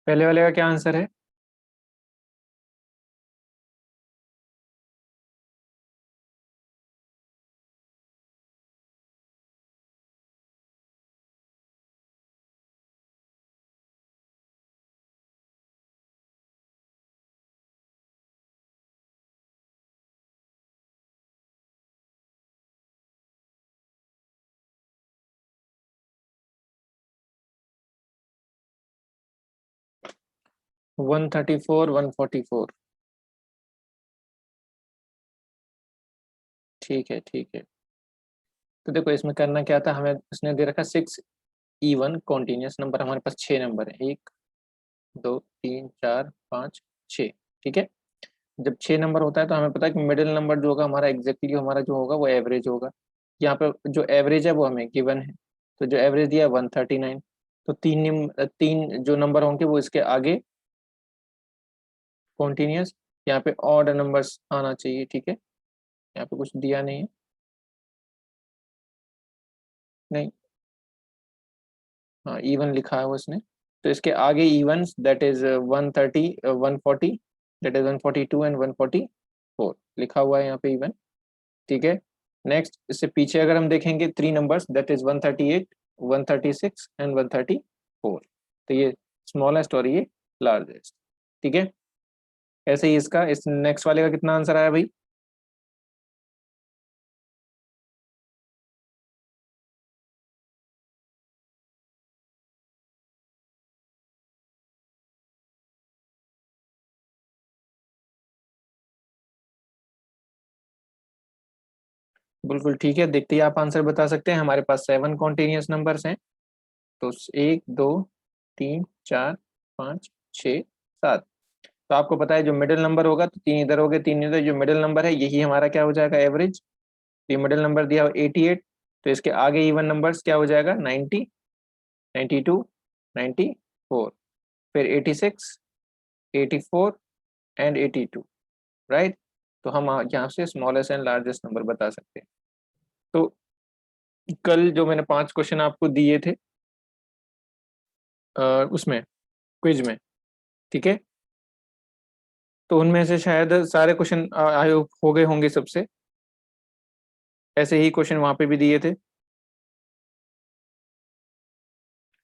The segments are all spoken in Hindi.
पहले वाले का क्या आंसर है? वन 134 144। ठीक है ठीक है। तो देखो इसमें करना क्या था, हमें उसने दे रखा 6 इवन कॉन्टिन्यूस नंबर, हमारे पास 6 नंबर है, 1 2 3 4 5 6। ठीक है। जब 6 नंबर होता है तो हमें पता है कि मिडिल नंबर जो होगा हमारा एग्जैक्टली हमारा जो होगा वो एवरेज होगा। यहाँ पे जो एवरेज है वो हमें गिवन है, तो जो एवरेज दिया है 139। तो तीन जो नंबर होंगे वो इसके आगे कॉन्टिन्यूस, यहाँ पे ऑड नंबर्स आना चाहिए। ठीक है, यहाँ पे कुछ दिया नहीं है, नहीं, हाँ इवन लिखा है वो इसने। तो इसके आगे even that is 130 140, that is 142 and 144 लिखा हुआ है यहाँ पे इवन। ठीक है। नेक्स्ट इससे पीछे अगर हम देखेंगे 3 नंबर्स दैट इज 138 136 एंड 134। तो ये स्मॉलेस्ट और ये लार्जेस्ट। ठीक है। ऐसे ही इसका इस नेक्स्ट वाले का कितना आंसर आया भाई? बिल्कुल ठीक है, देखते ही आप आंसर बता सकते हैं। हमारे पास 7 कॉन्टिन्यूस नंबर्स हैं। तो 1 2 3 4 5 6 7। तो आपको पता है जो मिडिल नंबर होगा तो 3 इधर हो गए 3 इधर, जो मिडिल नंबर है यही हमारा क्या हो जाएगा, एवरेज। ये मिडिल नंबर दिया 88, तो इसके आगे इवन नंबर्स क्या हो जाएगा, 90 92 94, फिर 86 84 एंड 82। राइट। तो हम यहाँ से स्मॉलेस्ट एंड लार्जेस्ट नंबर बता सकते हैं। तो कल जो मैंने 5 क्वेश्चन आपको दिए थे उसमें क्विज में, ठीक है, तो उनमें से शायद सारे क्वेश्चन आई होप हो गए होंगे सबसे। ऐसे ही क्वेश्चन वहां पे भी दिए थे।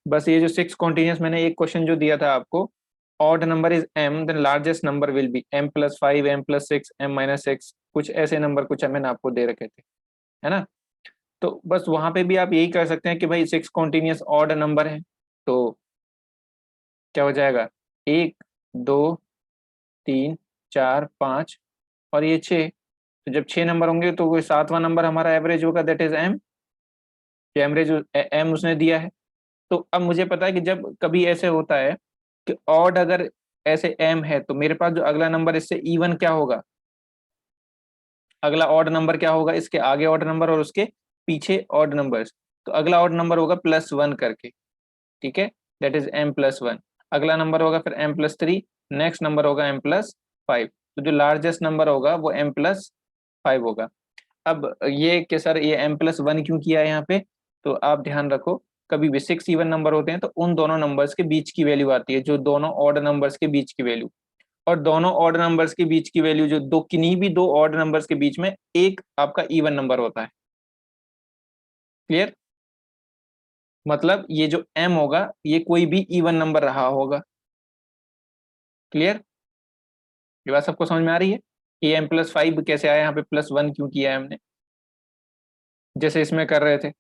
बस ये जो 6 कॉन्टिन्यूस, मैंने एक क्वेश्चन जो दिया था आपको, odd number is m then largest number will be m+5 m+6 m-6, कुछ ऐसे नंबर कुछ मैंने आपको दे रखे थे, है ना। तो बस वहां पे भी आप यही कर सकते हैं कि भाई 6 कॉन्टिन्यूस ऑड नंबर है, तो क्या हो जाएगा, 1 2 3 4 5 और ये 6। तो जब 6 नंबर होंगे तो कोई 7वां नंबर हमारा एवरेज होगा, दैट इज m, जो एवरेज m उसने दिया है। तो अब मुझे पता है कि जब कभी ऐसे होता है कि ऑड अगर ऐसे m है तो मेरे पास जो अगला नंबर इससे इवन क्या होगा, अगला ऑड नंबर क्या होगा, इसके आगे ऑड नंबर और उसके पीछे ऑड नंबर्स। तो अगला ऑड नंबर होगा +1 करके। ठीक है, दैट इज m+1। अगला नंबर होगा फिर m+3, नेक्स्ट नंबर होगा m+5। तो जो लार्जेस्ट नंबर होगा वो m+5 होगा। अब ये कि सर ये m+1 क्यों किया है यहाँ पे, तो आप ध्यान रखो, कभी भी 6 इवन नंबर होते हैं तो उन दोनों नंबर्स के बीच की वैल्यू आती है, जो दोनों ऑड नंबर्स के बीच की वैल्यू, और दोनों ऑड नंबर्स के बीच की वैल्यू जो दो किन्हीं भी दो ऑड नंबर्स के बीच में एक आपका इवन नंबर होता है। क्लियर? मतलब ये जो m होगा ये कोई भी इवन नंबर रहा होगा। क्लियर? ये बात सबको समझ में आ रही है? ये m+5 कैसे आया, यहाँ पे +1 क्यों किया है हमने, जैसे इसमें कर रहे थे।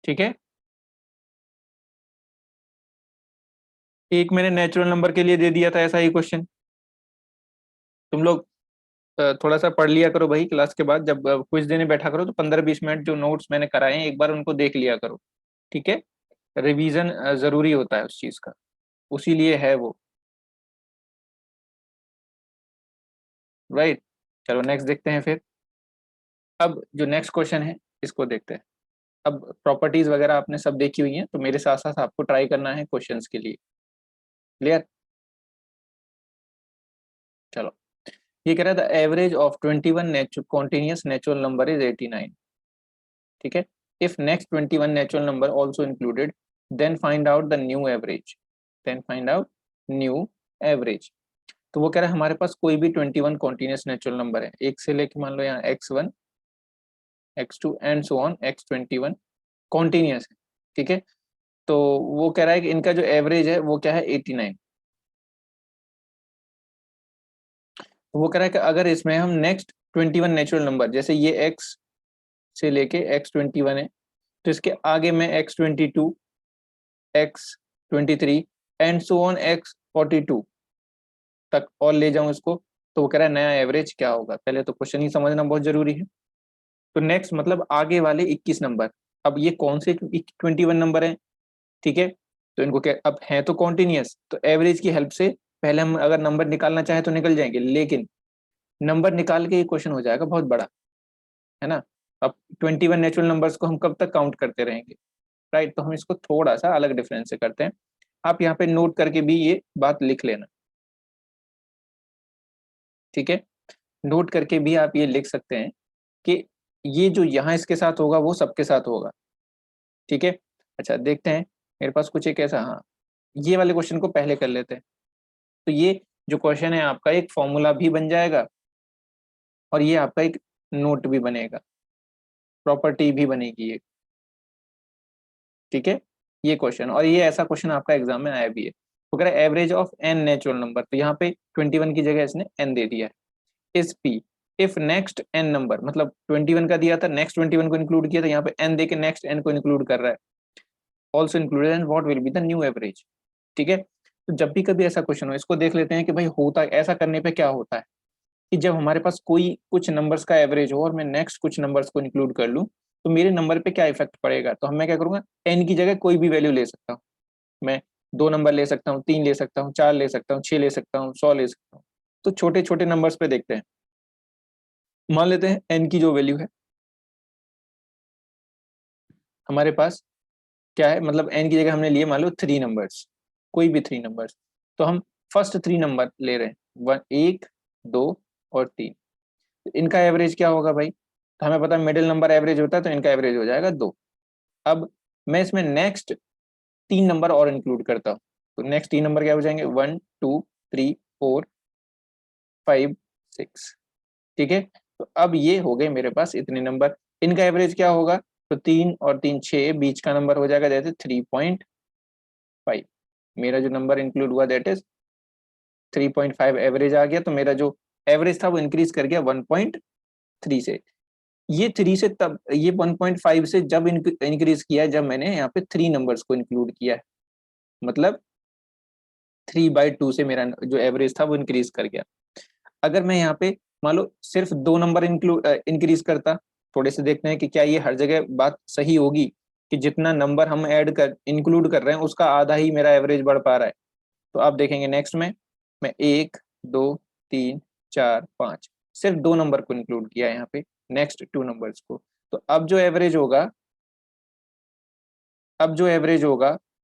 ठीक है। एक मैंने नेचुरल नंबर के लिए दे दिया था ऐसा ही क्वेश्चन। तुम लोग थोड़ा सा पढ़ लिया करो भाई, क्लास के बाद जब क्विज देने बैठा करो तो 15-20 मिनट जो नोट्स मैंने कराए हैं एक बार उनको देख लिया करो। ठीक है। रिवीजन जरूरी होता है उस चीज का, उसी लिए है वो। राइट। चलो नेक्स्ट देखते हैं फिर। अब जो नेक्स्ट क्वेश्चन है इसको देखते हैं। अब प्रॉपर्टीज वगैरह आपने सब देखी हुई हैं, तो मेरे साथ साथ आपको ट्राई करना है क्वेश्चंस के लिए। क्लियर? चलो, ये कह रहा था average of 21 continuous natural number is 89। ठीक है। If next 21 natural number also included then find out the new average, then find out new average. तो वो कह रहा है हमारे पास कोई भी 21 कॉन्टिन्यूस नेचुरल नंबर है, एक से लेके मान लो यहाँ x1 x2 and so on x21 continuous है, ठीक है। तो वो कह रहा है कि इनका जो एवरेज है वो क्या है 89। तो वो कह रहा है कि अगर इसमें हम नेक्स्ट 21 नेचुरल नंबर, जैसे ये x से लेके x21 है, तो इसके आगे मैं x22 x23 and so on x42 तक और ले जाऊं इसको, तो वो कह रहा है नया एवरेज क्या होगा। पहले तो क्वेश्चन ही समझना बहुत जरूरी है। तो नेक्स्ट मतलब आगे वाले 21 नंबर, अब ये कौन से 21 नंबर है, ठीक है। तो इनको क्या अब है तो कॉन्टिन्यूस, तो एवरेज की हेल्प से पहले हम अगर नंबर निकालना चाहे तो निकल जाएंगे, लेकिन नंबर निकाल के ये क्वेश्चन हो जाएगा बहुत बड़ा, है ना। अब 21 नेचुरल नंबर्स को हम कब तक काउंट करते रहेंगे, राइट। तो हम इसको थोड़ा सा अलग डिफरेंस से करते हैं। आप यहाँ पे नोट करके भी ये बात लिख लेना, ठीक है। नोट करके भी आप ये लिख सकते हैं कि ये जो यहाँ इसके साथ होगा वो सबके साथ होगा, ठीक है। अच्छा देखते हैं, मेरे पास कुछ एक ऐसा, हाँ ये वाले क्वेश्चन को पहले कर लेते हैं। तो ये जो क्वेश्चन है आपका एक फॉर्मूला भी बन जाएगा और ये आपका एक नोट भी बनेगा, प्रॉपर्टी भी बनेगी एक, ठीक है। ये क्वेश्चन, और ये ऐसा क्वेश्चन आपका एग्जाम में आया भी है। तो कह रहा है average of n natural number, तो यहाँ पे 21 की जगह इसने एन दे दिया है, is p if next n number, मतलब 21 का दिया था, नेक्स्ट 21 को इंक्लूड किया था, यहाँ पे एन दे के नेक्स्ट एन को इंक्लूड कर रहा है, also included and what will be the new average, ठीक है। तो जब भी कभी ऐसा क्वेश्चन हो, इसको देख लेते हैं कि भाई होता ऐसा करने पे क्या होता है कि जब हमारे पास कोई कुछ नंबर्स का एवरेज हो और मैं नेक्स्ट कुछ नंबर्स को इंक्लूड कर लूं, तो मेरे नंबर पे क्या इफेक्ट पड़ेगा। तो मैं क्या करूंगा, एन की जगह कोई भी वैल्यू ले सकता हूँ, मैं 2 नंबर ले सकता हूँ, 3 ले सकता हूँ, 4 ले सकता हूँ, 6 ले सकता हूँ, 100 ले सकता हूँ। तो छोटे छोटे नंबर्स पे देखते हैं, मान लेते हैं एन की जो वैल्यू है हमारे पास क्या है, मतलब एन की जगह हमने लिए मान लो 3 नंबर्स, कोई भी 3 नंबर्स। तो हम फर्स्ट 3 नंबर ले रहे हैं, 1 2 और 3। इनका एवरेज क्या होगा भाई, तो हमें पता है मिडिल नंबर एवरेज होता है, तो इनका एवरेज हो जाएगा 2। अब मैं इसमें नेक्स्ट 3 नंबर और इंक्लूड करता हूँ, तो नेक्स्ट 3 नंबर क्या हो जाएंगे, 1 2 3 4 5 6, ठीक है। तो अब ये हो गए मेरे पास इतने नंबर, इनका एवरेज क्या होगा, तो 3 और 3 6, बीच का नंबर हो जाएगा जैसे 3.5। मेरा जो नंबर इंक्लूड हुआ दैट इज 3.5 एवरेज आ गया, तो मेरा जो एवरेज था वो इंक्रीज कर गया 1.3 से। ये 3 से तब, ये 1.5 से जब इंक्रीज किया है जब मैंने यहाँ पे 3 नंबर्स को इंक्लूड किया है, मतलब 3/2 से मेरा जो एवरेज था वो इंक्रीज कर गया। अगर मैं यहाँ पे मान लो सिर्फ 2 नंबर इंक्रीज करता, थोड़े से देखते हैं कि क्या ये हर जगह बात सही होगी कि जितना नंबर हम ऐड कर इंक्लूड कर रहे हैं उसका आधा ही मेरा एवरेज बढ़ पा रहा है। तो आप देखेंगे नेक्स्ट में मैं 1 2 3 4 5 सिर्फ 2 नंबर को इंक्लूड किया है यहाँ पे, नेक्स्ट 2 नंबर्स को। तो अब जो एवरेज होगा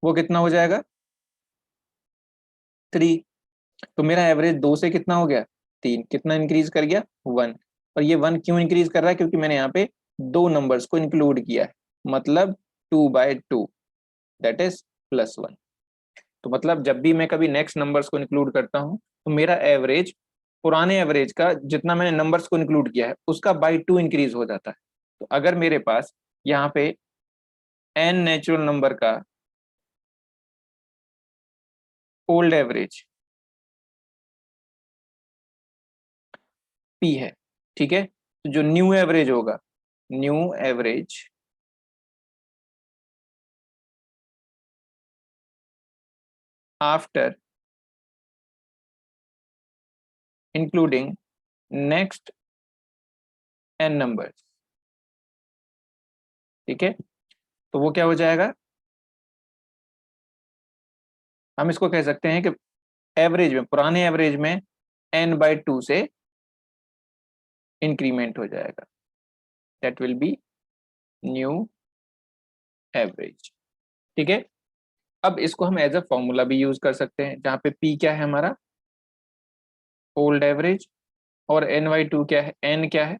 वो कितना हो जाएगा, 3। तो मेरा एवरेज 2 से कितना हो गया, 3, कितना इंक्रीज कर गया, 1। और ये 1 क्यों इंक्रीज कर रहा है, क्योंकि मैंने यहाँ पे 2 नंबर्स को इंक्लूड किया है, मतलब 2/2 दैट इज +1। तो मतलब जब भी मैं कभी नेक्स्ट नंबर्स को इंक्लूड करता हूँ तो मेरा एवरेज पुराने एवरेज का जितना मैंने नंबर्स को इंक्लूड किया है उसका बाई 2 इंक्रीज हो जाता है। तो अगर मेरे पास यहाँ पे एन नेचुरल नंबर का ओल्ड एवरेज पी है, ठीक है, तो जो न्यू एवरेज होगा, new average after including next n numbers, ठीक है। तो वो क्या हो जाएगा, हम इसको कह सकते हैं कि एवरेज में, पुराने एवरेज में n/2 से इंक्रीमेंट हो जाएगा, that will be new average, ठीक है। अब इसको हम एज अ फॉर्मूला भी यूज कर सकते हैं, जहां पे p क्या है हमारा ओल्ड एवरेज और n/2 क्या है, n क्या है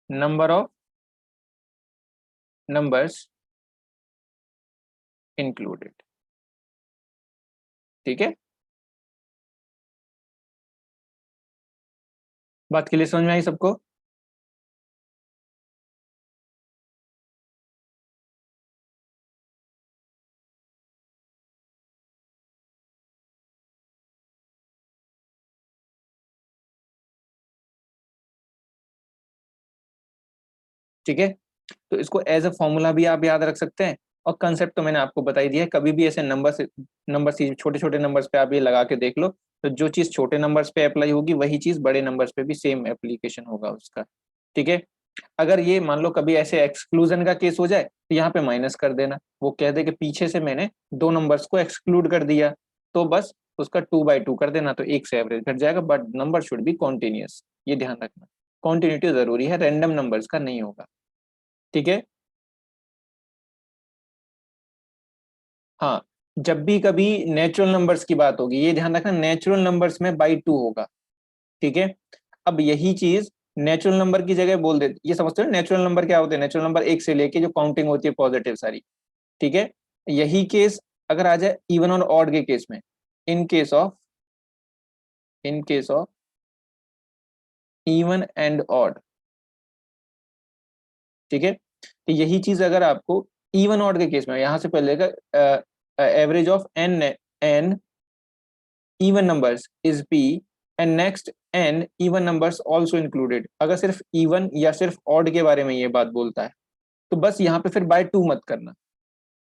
नंबर ऑफ नंबर्स इंक्लूडेड। ठीक है, बात के लिए समझ में आई सबको? ठीक है, तो इसको एज अ फॉर्मूला भी आप याद रख सकते हैं, और कंसेप्ट तो मैंने आपको बता ही दिया है। कभी भी ऐसे नंबर छोटे छोटे नंबर्स पे आप ये लगा के देख लो, तो जो चीज छोटे नंबर्स पे अप्लाई होगी वही चीज बड़े नंबर्स पे भी सेम एप्लीकेशन होगा उसका। ठीक है, अगर ये मान लो कभी ऐसे एक्सक्लूजन का केस हो जाए तो यहाँ पे माइनस कर देना, वो कह दे कि पीछे से मैंने दो नंबर्स को एक्सक्लूड कर दिया, तो बस उसका 2/2 कर देना, तो एक से एवरेज घट जाएगा, but number should be continuous, ये ध्यान रखना। कॉन्टिन्यूटी जरूरी है, रैंडम नंबर्स का नहीं होगा। ठीक है, हाँ, जब भी कभी नेचुरल नंबर्स की बात होगी, ये ध्यान रखना, नेचुरल नंबर्स में बाई 2 होगा। ठीक है, अब यही चीज नेचुरल नंबर की जगह बोल दे, ये समझते हो नेचुरल नंबर क्या होते हैं? नेचुरल नंबर एक से लेके जो काउंटिंग होती है पॉजिटिव सारी। ठीक है, यही केस अगर आ जाए इवन और ऑड के केस में, in case of even and odd. ठीक है, तो यही चीज अगर आपको इवन ऑड के केस में, यहां से पहले का average of n even numbers is p and next n even numbers also included, अगर सिर्फ even या सिर्फ odd के बारे में ये बात बोलता है, तो बस यहाँ पे फिर by 2 मत करना,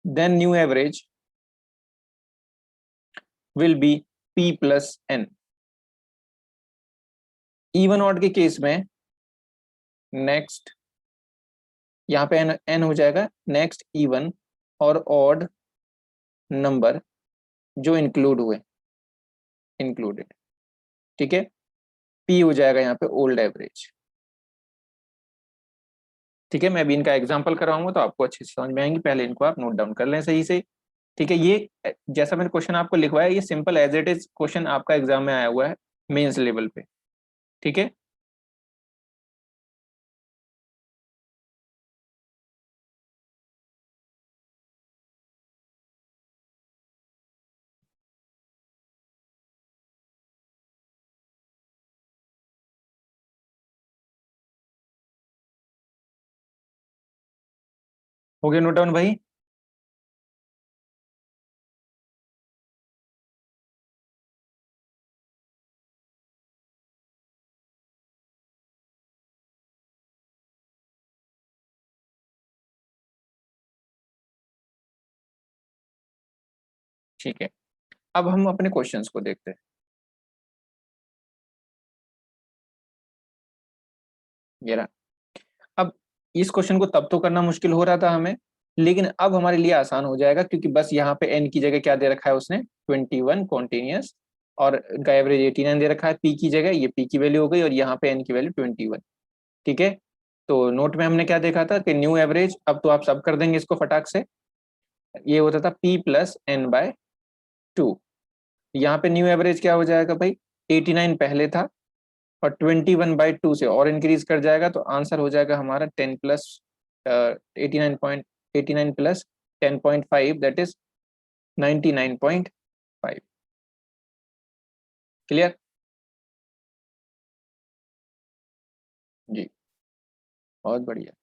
then new average will be p plus n। even odd के केस में next, यहाँ पे n हो जाएगा next even और odd नंबर जो इंक्लूड हुए, इंक्लूडेड। ठीक है, p हो जाएगा यहाँ पे ओल्ड एवरेज। ठीक है, मैं अभी इनका एग्जांपल कराऊंगा तो आपको अच्छे से समझ में आएंगी, पहले इनको आप नोट डाउन कर लें सही से। ठीक है, ये जैसा मैंने क्वेश्चन आपको लिखवाया, ये simple as it is question आपका एग्जाम में आया हुआ है मेंस लेवल पे। ठीक है, हो गया नोट डाउन भाई? ठीक है, अब हम अपने क्वेश्चंस को देखते हैं। ये रहा। अब इस क्वेश्चन को तब तो करना मुश्किल हो रहा था हमें, लेकिन अब हमारे लिए आसान हो जाएगा, क्योंकि बस यहाँ पे एन की जगह क्या दे रखा है उसने, 21 कॉन्टिन्यूस, और इनका एवरेज 89 दे रखा है। पी की जगह ये पी की वैल्यू हो गई, और यहाँ पे एन की वैल्यू 21। ठीक है, तो नोट में हमने क्या देखा था कि न्यू एवरेज, अब तो आप सब कर देंगे इसको फटाक से, ये होता था p प्लस एन बाय 2। यहाँ पे न्यू एवरेज क्या हो जाएगा भाई, 89 पहले था, और 21/2 से और इंक्रीज कर जाएगा, तो आंसर हो जाएगा हमारा 10 plus 89 plus 10.5, that is 99.5। Clear? जी, बहुत बढ़िया।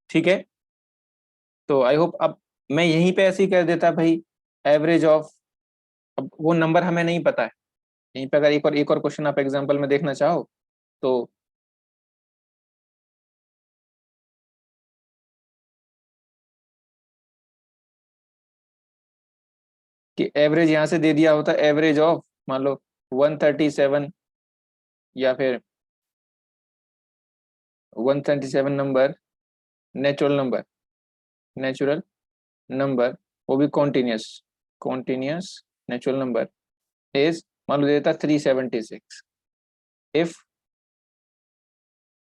ठीक है, तो आई होप, अब मैं यहीं पे ऐसे ही कर देता भाई, एवरेज ऑफ, अब वो नंबर हमें नहीं पता है, यहीं पे अगर एक और क्वेश्चन आप एग्जांपल में देखना चाहो तो, कि एवरेज यहाँ से दे दिया होता, एवरेज ऑफ मान लो 137, या फिर 137 number, natural number, natural number, वो भी continuous, continuous natural number is, मान लो देता 376, if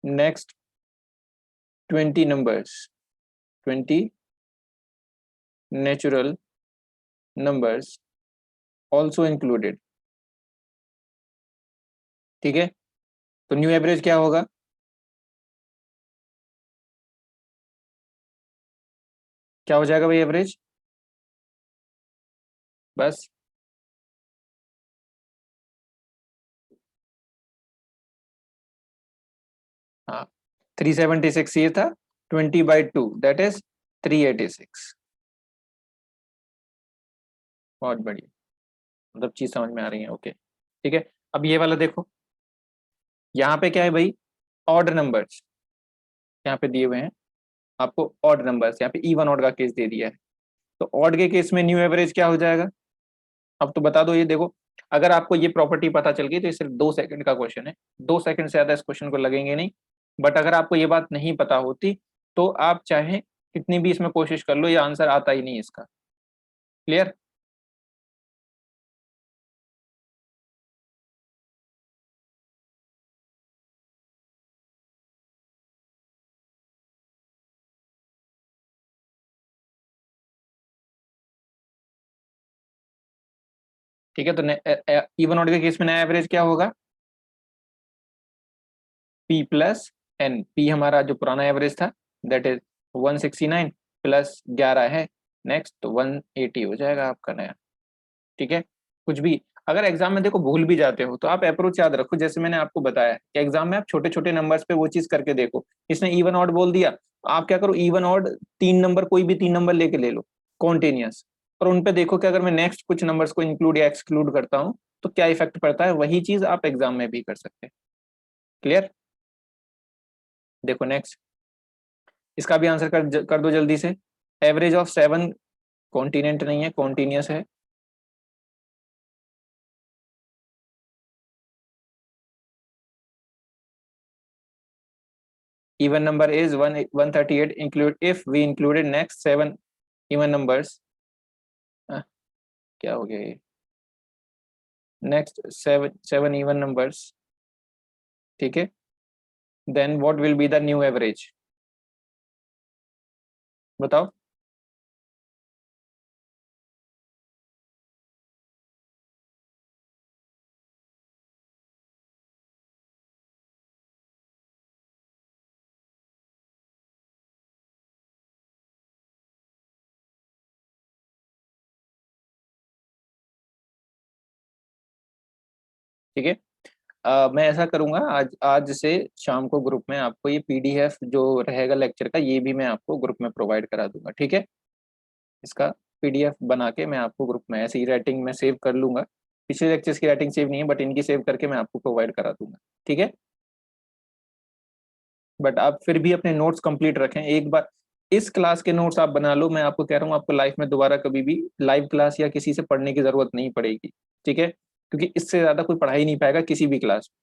next 20 numbers, 20 natural numbers also included. ठीक है, तो न्यू एवरेज क्या होगा, क्या हो जाएगा भाई एवरेज? बस हाँ, 376 ये था, 20/2 दैट इज 386। बहुत बढ़िया, मतलब चीज समझ में आ रही है। ओके ठीक है। अब ये वाला देखो, यहाँ पे क्या है भाई, ऑड नंबर्स यहाँ पे दिए हुए हैं आपको, ऑड नंबर्स यहाँ पे इवन ऑड का केस दे दिया है। तो ऑड के केस में न्यू एवरेज क्या हो जाएगा? अब तो बता दो, ये देखो, अगर आपको ये प्रॉपर्टी पता चल गई तो ये सिर्फ 2 सेकंड का क्वेश्चन है, 2 सेकंड से ज्यादा इस क्वेश्चन को लगेंगे नहीं। बट अगर आपको ये बात नहीं पता होती तो आप चाहे कितनी भी इसमें कोशिश कर लो, ये आंसर आता ही नहीं इसका। क्लियर? ठीक है, तो इवन ऑड के केस में नया एवरेज क्या होगा? P plus N. पी हमारा जो पुराना एवरेज था दैट इज 169 प्लस 11 है नेक्स्ट, तो 180 हो जाएगा आपका नया। ठीक है। कुछ भी अगर एग्जाम में देखो भूल भी जाते हो तो आप अप्रोच याद रखो, जैसे मैंने आपको बताया कि एग्जाम में आप छोटे छोटे नंबर्स पे वो चीज करके देखो। इसने इवन ऑड बोल दिया तो आप क्या करो, इवन ऑड 3 नंबर, कोई भी 3 नंबर लेके ले लो कॉन्टिन्यूस, और उन पे देखो कि अगर मैं नेक्स्ट कुछ नंबर्स को इंक्लूड या एक्सक्लूड करता हूँ तो क्या इफेक्ट पड़ता है। वही चीज आप एग्जाम में भी कर सकते हैं। क्लियर? देखो नेक्स्ट, इसका भी आंसर कर दो जल्दी से। एवरेज ऑफ 7 कॉन्टिनेंट नहीं है, कॉन्टिन्यूस है। even number is 138 include if we included next 7 even numbers। क्या हो गया ये? Next seven even numbers. ठीक है, then what will be the new average? बताओ। ठीक है, मैं ऐसा करूंगा, आज आज से शाम को ग्रुप में आपको ये पीडीएफ जो रहेगा लेक्चर का, ये भी मैं आपको ग्रुप में प्रोवाइड करा दूंगा। ठीक है, इसका पीडीएफ बना के मैं आपको ग्रुप में ऐसे ही राइटिंग में सेव कर लूंगा। पिछले लेक्चर्स की राइटिंग सेव नहीं है बट इनकी सेव करके मैं आपको प्रोवाइड करा दूंगा। ठीक है, बट आप फिर भी अपने नोट्स कंप्लीट रखें। एक बार इस क्लास के नोट्स आप बना लो, मैं आपको कह रहा हूँ आपको लाइफ में दोबारा कभी भी लाइव क्लास या किसी से पढ़ने की जरूरत नहीं पड़ेगी। ठीक है, क्योंकि इससे ज्यादा कोई पढ़ा ही नहीं पाएगा किसी भी क्लास में।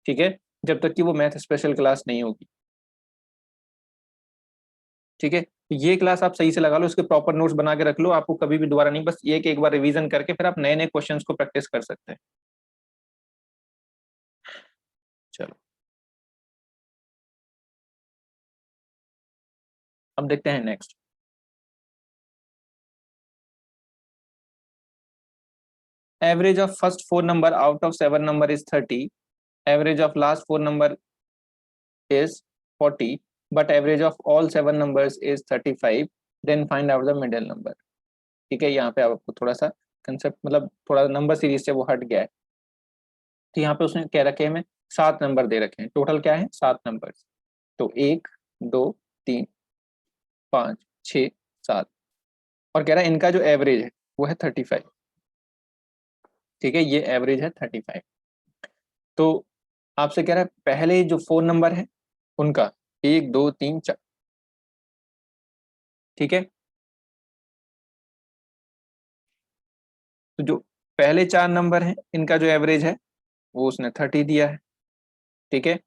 ठीक है, जब तक कि वो मैथ स्पेशल क्लास नहीं होगी। ठीक है, ये क्लास आप सही से लगा लो, इसके प्रॉपर नोट्स बना के रख लो, आपको कभी भी दोबारा नहीं, बस ये कि एक बार रिवीजन करके फिर आप नए नए क्वेश्चंस को प्रैक्टिस कर सकते हैं। चलो, अब देखते हैं next. Average of first 4 number out of 7 number is 30, average of last 4 number is 40 but average of all 7 numbers is 35, then find out the middle number। ठीक है, यहाँ पे आपको थोड़ा सा कंसेप्ट, मतलब थोड़ा नंबर सीरीज से वो हट गया है। तो यहाँ पे उसने कह रखे हैं हमें 7 नंबर दे रखे हैं, टोटल क्या है 7 नंबर। तो 1, 2, 3, 5, 6, 7, और कह रहा है इनका जो एवरेज है वो है 35। ठीक है, ये एवरेज है 35। तो आपसे कह रहा है पहले जो 4 नंबर है उनका 1, 2, 3, 4। ठीक है, तो जो पहले 4 नंबर हैं इनका जो एवरेज है वो उसने 30 दिया है। ठीक है,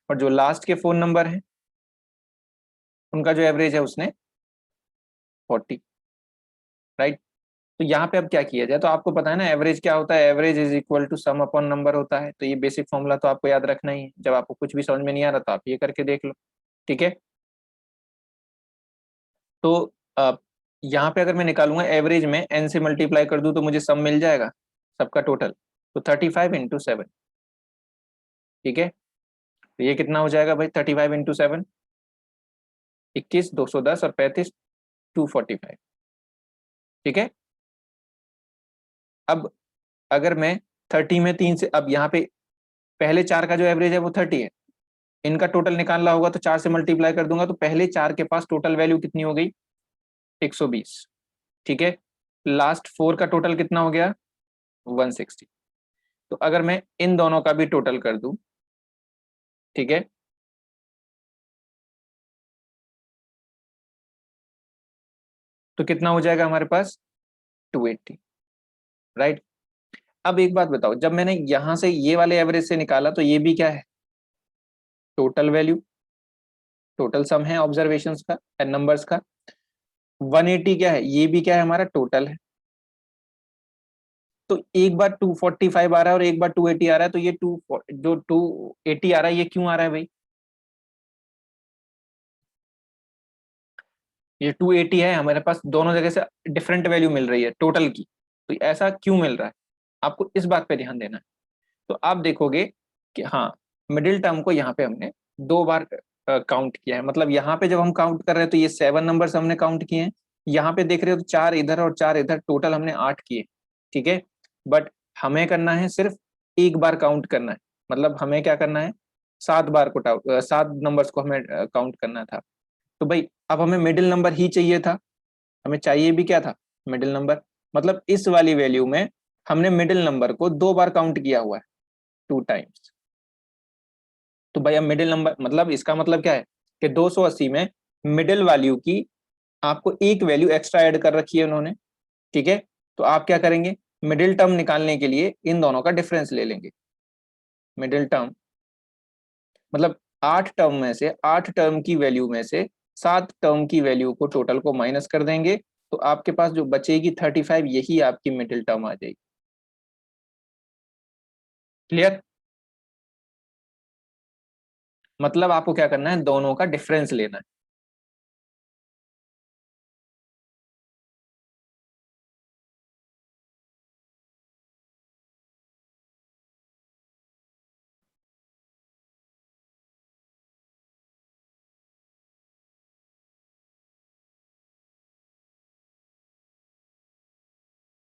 और जो लास्ट के 4 नंबर हैं उनका जो एवरेज है उसने 40। राइट? तो यहाँ पे अब क्या किया जाए, तो आपको पता है ना एवरेज क्या होता है, average is equal to sum upon number होता है। तो ये बेसिक फॉर्मूला तो आपको याद रखना ही है, जब आपको कुछ भी समझ में नहीं आ रहा तो आप ये करके देख लो। ठीक है, तो यहाँ पे अगर मैं निकालूंगा एवरेज में एन से मल्टीप्लाई कर दूं तो मुझे सम मिल जाएगा सबका टोटल, तो 35 × 7। ठीक है, तो ये कितना हो जाएगा भाई, 35 × 7, 21, 210 और 35, 245। ठीक है, अब अगर मैं 30 में 3 से, अब यहाँ पे पहले 4 का जो एवरेज है वो 30 है, इनका टोटल निकालना होगा तो 4 से मल्टीप्लाई कर दूंगा, तो पहले 4 के पास टोटल वैल्यू कितनी हो गई, 120। ठीक है, लास्ट 4 का टोटल कितना हो गया, 160। तो अगर मैं इन दोनों का भी टोटल कर दूं, ठीक है, तो कितना हो जाएगा हमारे पास, 280। राइट, अब एक बात बताओ, जब मैंने यहां से ये वाले एवरेज से निकाला तो ये भी क्या है, टोटल वैल्यू, टोटल सम है ऑब्जर्वेशंस का एंड नंबर्स का। 180 क्या है, ये भी क्या है, हमारा टोटल है। तो एक बार 245 आ रहा है और एक बार 280 आ रहा है, तो ये जो 280 आ रहा है ये क्यों आ रहा है भाई, ये 280 है, हमारे पास दोनों जगह से डिफरेंट वैल्यू मिल रही है टोटल की, तो ऐसा क्यों मिल रहा है, आपको इस बात पे ध्यान देना है। तो आप देखोगे कि हाँ, मिडिल टर्म को यहाँ पे हमने 2 बार काउंट किया है, मतलब यहाँ पे जब हम काउंट कर रहे हैं तो ये 7 नंबर्स हमने काउंट किए हैं, यहाँ पे देख रहे हो तो 4 इधर और 4 इधर, टोटल हमने 8 किए। ठीक है, बट हमें करना है सिर्फ एक बार काउंट करना है, मतलब हमें क्या करना है, 7 बार को 7 नंबर्स को हमें काउंट करना था। तो भाई अब हमें मिडिल नंबर ही चाहिए था, हमें चाहिए भी क्या था, मिडिल नंबर, मतलब इस वाली वैल्यू में हमने मिडिल नंबर को 2 बार काउंट किया हुआ है, 2 टाइम्स। तो भाई अब मिडिल नंबर, मतलब इसका मतलब क्या है कि 280 में मिडिल वैल्यू की आपको एक वैल्यू एक्स्ट्रा ऐड कर रखी है उन्होंने। ठीक है, तो आप क्या करेंगे, मिडिल टर्म निकालने के लिए इन दोनों का डिफरेंस ले लेंगे। मिडिल टर्म मतलब 8 टर्म में से, 8 टर्म की वैल्यू में से 7 टर्म की वैल्यू को टोटल को माइनस कर देंगे, तो आपके पास जो बचेगी 35, यही आपकी मिडिल टर्म आ जाएगी। क्लियर, मतलब आपको क्या करना है, दोनों का डिफरेंस लेना है।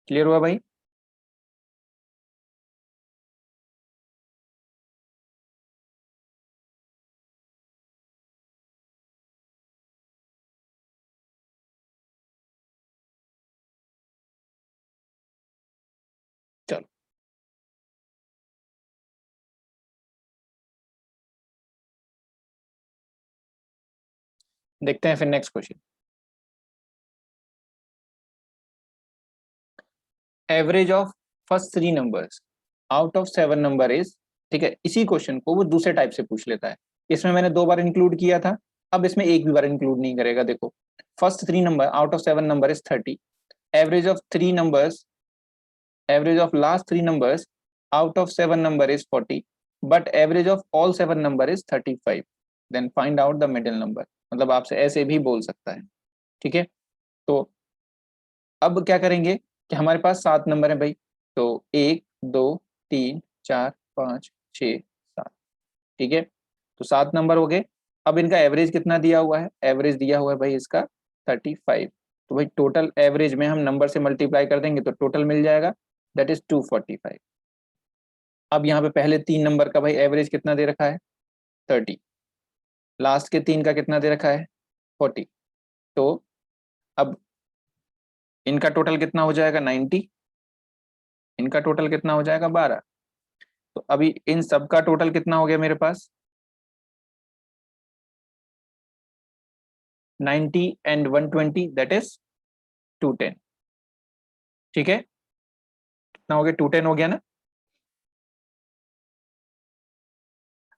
क्लियर हुआ भाई, चलो देखते हैं फिर next question. Average of first 3 numbers out of 7 number is, ठीक है, इसी क्वेश्चन को वो दूसरे टाइप से पूछ लेता है। इसमें मैंने 2 बार इंक्लूड किया था, अब इसमें एक भी बार इंक्लूड नहीं करेगा। देखो, first 3 number out of 7 number is 30, average of 3 numbers, average of last 3 numbers out of 7 number is 40, but average of all 7 number is 35, then find out the middle number. मतलब आपसे ऐसे भी बोल सकता है। ठीक है, तो अब क्या करेंगे कि हमारे पास 7 नंबर है भाई, तो 1 2 3 4 5 6 7। ठीक है, तो 7 नंबर हो गए। अब इनका एवरेज कितना दिया हुआ है, एवरेज दिया हुआ है भाई इसका 35। तो भाई टोटल एवरेज में हम नंबर से मल्टीप्लाई कर देंगे तो टोटल मिल जाएगा, दैट इज 245। अब यहाँ पे पहले 3 नंबर का भाई एवरेज कितना दे रखा है, 30, लास्ट के 3 का कितना दे रखा है, 40। तो अब इनका टोटल कितना हो जाएगा, 90, इनका टोटल कितना हो जाएगा, 12। तो अभी इन सब का टोटल कितना हो गया मेरे पास, 90 एंड 120, दैट इज 210। ठीक है, कितना हो गया, 210 हो गया ना।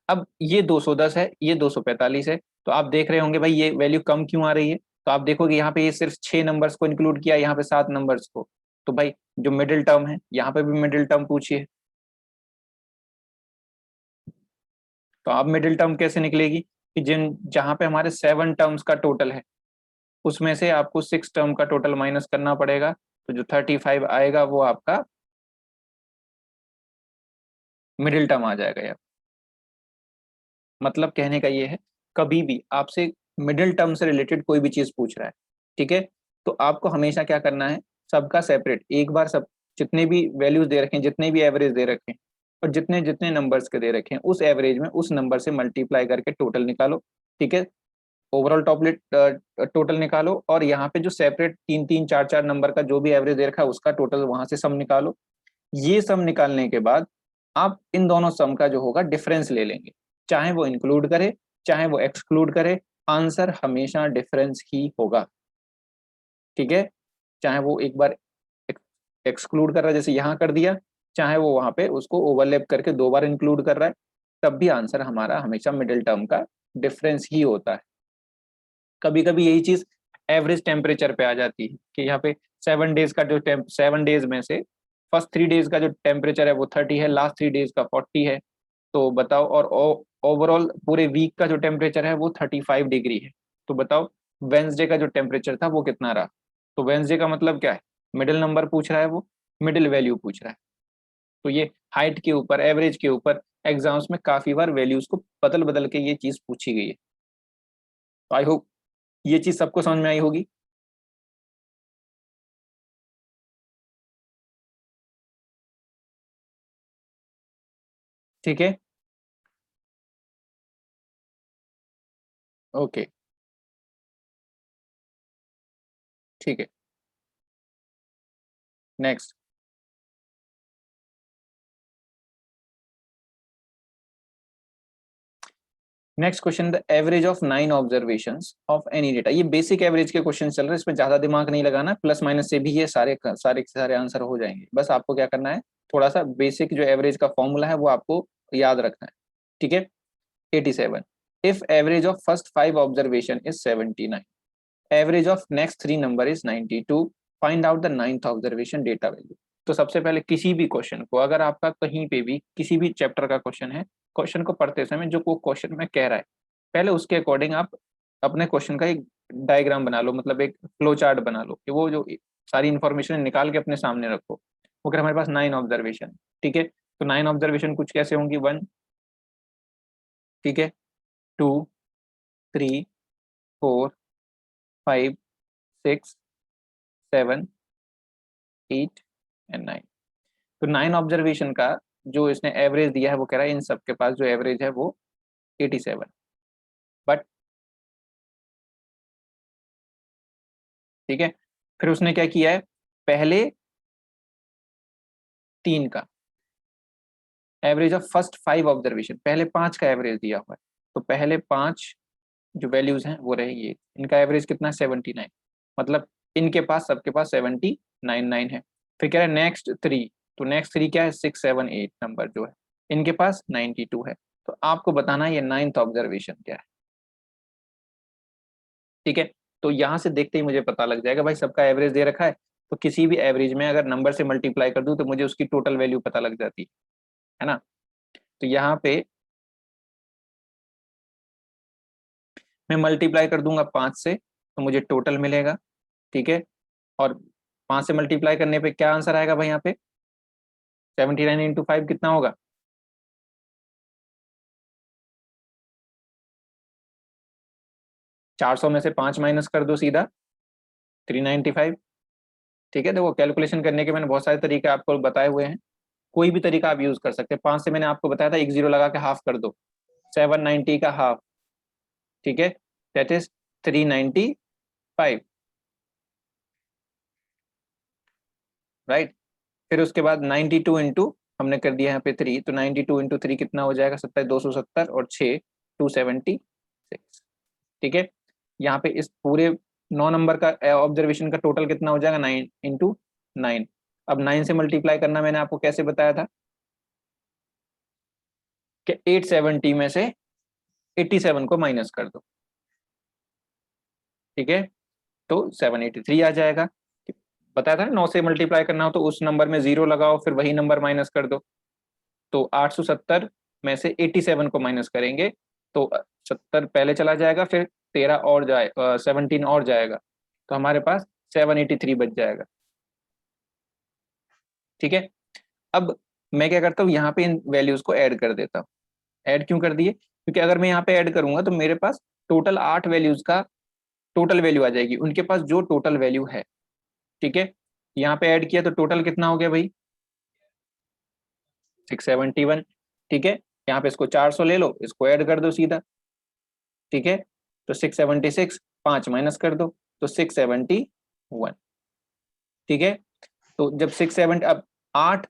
अब ये 210 है, ये 245 है, तो आप देख रहे होंगे भाई ये वैल्यू कम क्यों आ रही है। तो आप देखोगे यहाँ पे ये सिर्फ 6 नंबर्स को इंक्लूड किया, यहाँ पे 7 नंबर्स को। तो भाई जो मिडिल टर्म है, यहाँ पे भी मिडिल टर्म पूछिए, तो आप मिडिल टर्म कैसे निकलेगी कि जिन जहां पे हमारे 7 टर्म्स का टोटल है, उसमें से आपको 6 टर्म का टोटल माइनस करना पड़ेगा, तो जो 35 आएगा वो आपका मिडिल टर्म आ जाएगा यार। मतलब कहने का ये है, कभी भी आपसे मिडिल टर्म से रिलेटेड कोई भी चीज पूछ रहा है, ठीक है। तो आपको हमेशा क्या करना है, सबका सेपरेट एक बार सब जितने भी वैल्यूज दे रखे हैं, जितने भी एवरेज दे रखे हैं और जितने जितने नंबर्स के दे रखे हैं, उस एवरेज में उस नंबर से मल्टीप्लाई करके टोटल निकालो। ठीक है, ओवरऑल टोटल निकालो, और यहाँ पे जो सेपरेट 3 3 4 4 नंबर का जो भी एवरेज दे रखा है उसका टोटल वहां से सम निकालो। ये सम निकालने के बाद आप इन दोनों सम का जो होगा डिफरेंस ले लेंगे, चाहे वो इंक्लूड करे चाहे वो एक्सक्लूड करे, आंसर हमेशा डिफरेंस ही होगा। ठीक है, चाहे वो एक बार एक्सक्लूड कर रहा है जैसे यहाँ कर दिया, चाहे वो वहां पे उसको ओवरलैप करके 2 बार इंक्लूड कर रहा है, तब भी आंसर हमारा हमेशा मिडिल टर्म का डिफरेंस ही होता है। कभी कभी यही चीज एवरेज टेम्परेचर पे आ जाती है कि यहाँ पे 7 डेज का जो 7 डेज में से फर्स्ट 3 डेज का जो टेम्परेचर है वो 30 है, लास्ट 3 डेज का 40 है। तो बताओ, और ओवरऑल पूरे वीक का जो टेम्परेचर है वो 35 डिग्री है। तो बताओ वेंसडे का जो टेम्परेचर था वो कितना रहा। तो वेंसडे का मतलब क्या है, मिडिल नंबर पूछ रहा है, वो मिडिल वैल्यू पूछ रहा है। तो ये हाइट के ऊपर, एवरेज के ऊपर एग्जाम्स में काफी बार वैल्यूज को बदल बदल के ये चीज पूछी गई है। तो आई होप ये चीज सबको समझ में आई होगी। ठीक है, ओके, ठीक है। Next, next question, the average of 9 observations of any data. ये बेसिक एवरेज के क्वेश्चन चल रहे हैं, इसमें ज्यादा दिमाग नहीं लगाना, प्लस माइनस से भी ये सारे सारे के सारे आंसर हो जाएंगे। बस आपको क्या करना है, थोड़ा सा बेसिक जो एवरेज का फॉर्मूला है वो आपको याद रखना है। ठीक है, 87, if average of first 5 observation is 79, average of next 3 number is 92, find out the 9th observation data value. तो सबसे पहले किसी भी क्वेश्चन को, अगर आपका कहीं पे भी किसी भी चैप्टर का क्वेश्चन है, क्वेश्चन को पढ़ते समय जो वो क्वेश्चन में कह रहा है, पहले उसके अकॉर्डिंग आप अपने क्वेश्चन का एक डायग्राम बना लो, मतलब एक फ्लो चार्ट बना लो कि वो जो सारी इंफॉर्मेशन निकाल के अपने सामने रखो। वो कह हमारे पास 9 ऑब्जर्वेशन, ठीक है, तो 9 ऑब्जर्वेशन कुछ कैसे होंगी, 1, ठीक है, 2, 3, 4, 5, 6, 7, 8 एंड 9। तो 9 ऑब्जर्वेशन का जो इसने एवरेज दिया है वो कह रहा है इन सब के पास जो एवरेज है वो 87। बट ठीक है, फिर उसने क्या किया है, पहले 3 का एवरेज ऑफ फर्स्ट 5 ऑब्जर्वेशन, पहले 5 का एवरेज दिया हुआ है, तो पहले 5 जो वैल्यूज हैं वो रहेगी, इनका एवरेज कितना है 79, मतलब इनके पास सबके पास 79 है। फिर कह रहा है नेक्स्ट 3, तो नेक्स्ट 3 क्या है, 6 7 8 नंबर जो है इनके पास 92 है। तो आपको बताना है ये 9th ऑब्जर्वेशन क्या है। ठीक है, तो यहाँ से देखते ही मुझे पता लग जाएगा भाई सबका एवरेज दे रखा है, तो किसी भी एवरेज में अगर नंबर से मल्टीप्लाई कर दूं तो मुझे उसकी टोटल वैल्यू पता लग जाती है ना। तो यहाँ पे मैं मल्टीप्लाई कर दूंगा 5 से तो मुझे टोटल मिलेगा। ठीक है, और 5 से मल्टीप्लाई करने पे क्या आंसर आएगा भाई, यहाँ पे 79 × 5 कितना होगा, 400 में से 5 माइनस कर दो सीधा 395। ठीक है, देखो कैलकुलेशन करने के मैंने बहुत सारे तरीके आपको बताए हुए हैं, कोई भी तरीका आप यूज कर सकते हैं। 5 से मैंने आपको बताया था एक जीरो लगा के हाफ कर दो, 790 का हाफ, ठीक है, दैट इज 395, राइट। फिर उसके बाद 92 इंटू हमने कर दिया यहाँ पे 3, तो 92 इंटू 3 कितना हो जाएगा, 70 270 और 6 276। ठीक है, यहाँ पे इस पूरे 9 नंबर का ऑब्जर्वेशन का टोटल कितना हो जाएगा, 9 × 9। अब 9 से मल्टीप्लाई करना मैंने आपको कैसे बताया था कि 870 में से 87 को माइनस कर दो, ठीक है, तो 783 आ जाएगा। बताया था ना 9 से मल्टीप्लाई करना हो तो उस नंबर में जीरो लगाओ फिर वही नंबर माइनस कर दो। तो 870 में से 87 को माइनस करेंगे तो 70 पहले चला जाएगा, फिर 13 और जाए 17 और जाएगा, तो हमारे पास 783 बच जाएगा। ठीक है, अब मैं क्या करता हूँ, यहाँ पे इन वैल्यूज को ऐड कर देता हूँ। ऐड क्यों कर दिए, क्योंकि अगर मैं यहाँ पे ऐड करूंगा तो मेरे पास टोटल 8 वैल्यूज का टोटल वैल्यू आ जाएगी उनके पास जो टोटल वैल्यू है। ठीक है, यहाँ पे ऐड किया तो टोटल कितना हो गया भाई 671। ठीक है, यहाँ पे इसको 400 ले लो, इसको ऐड कर दो सीधा। ठीक है, तो 676, 5 माइनस कर दो तो 671। ठीक है, तो जब 670, अब 8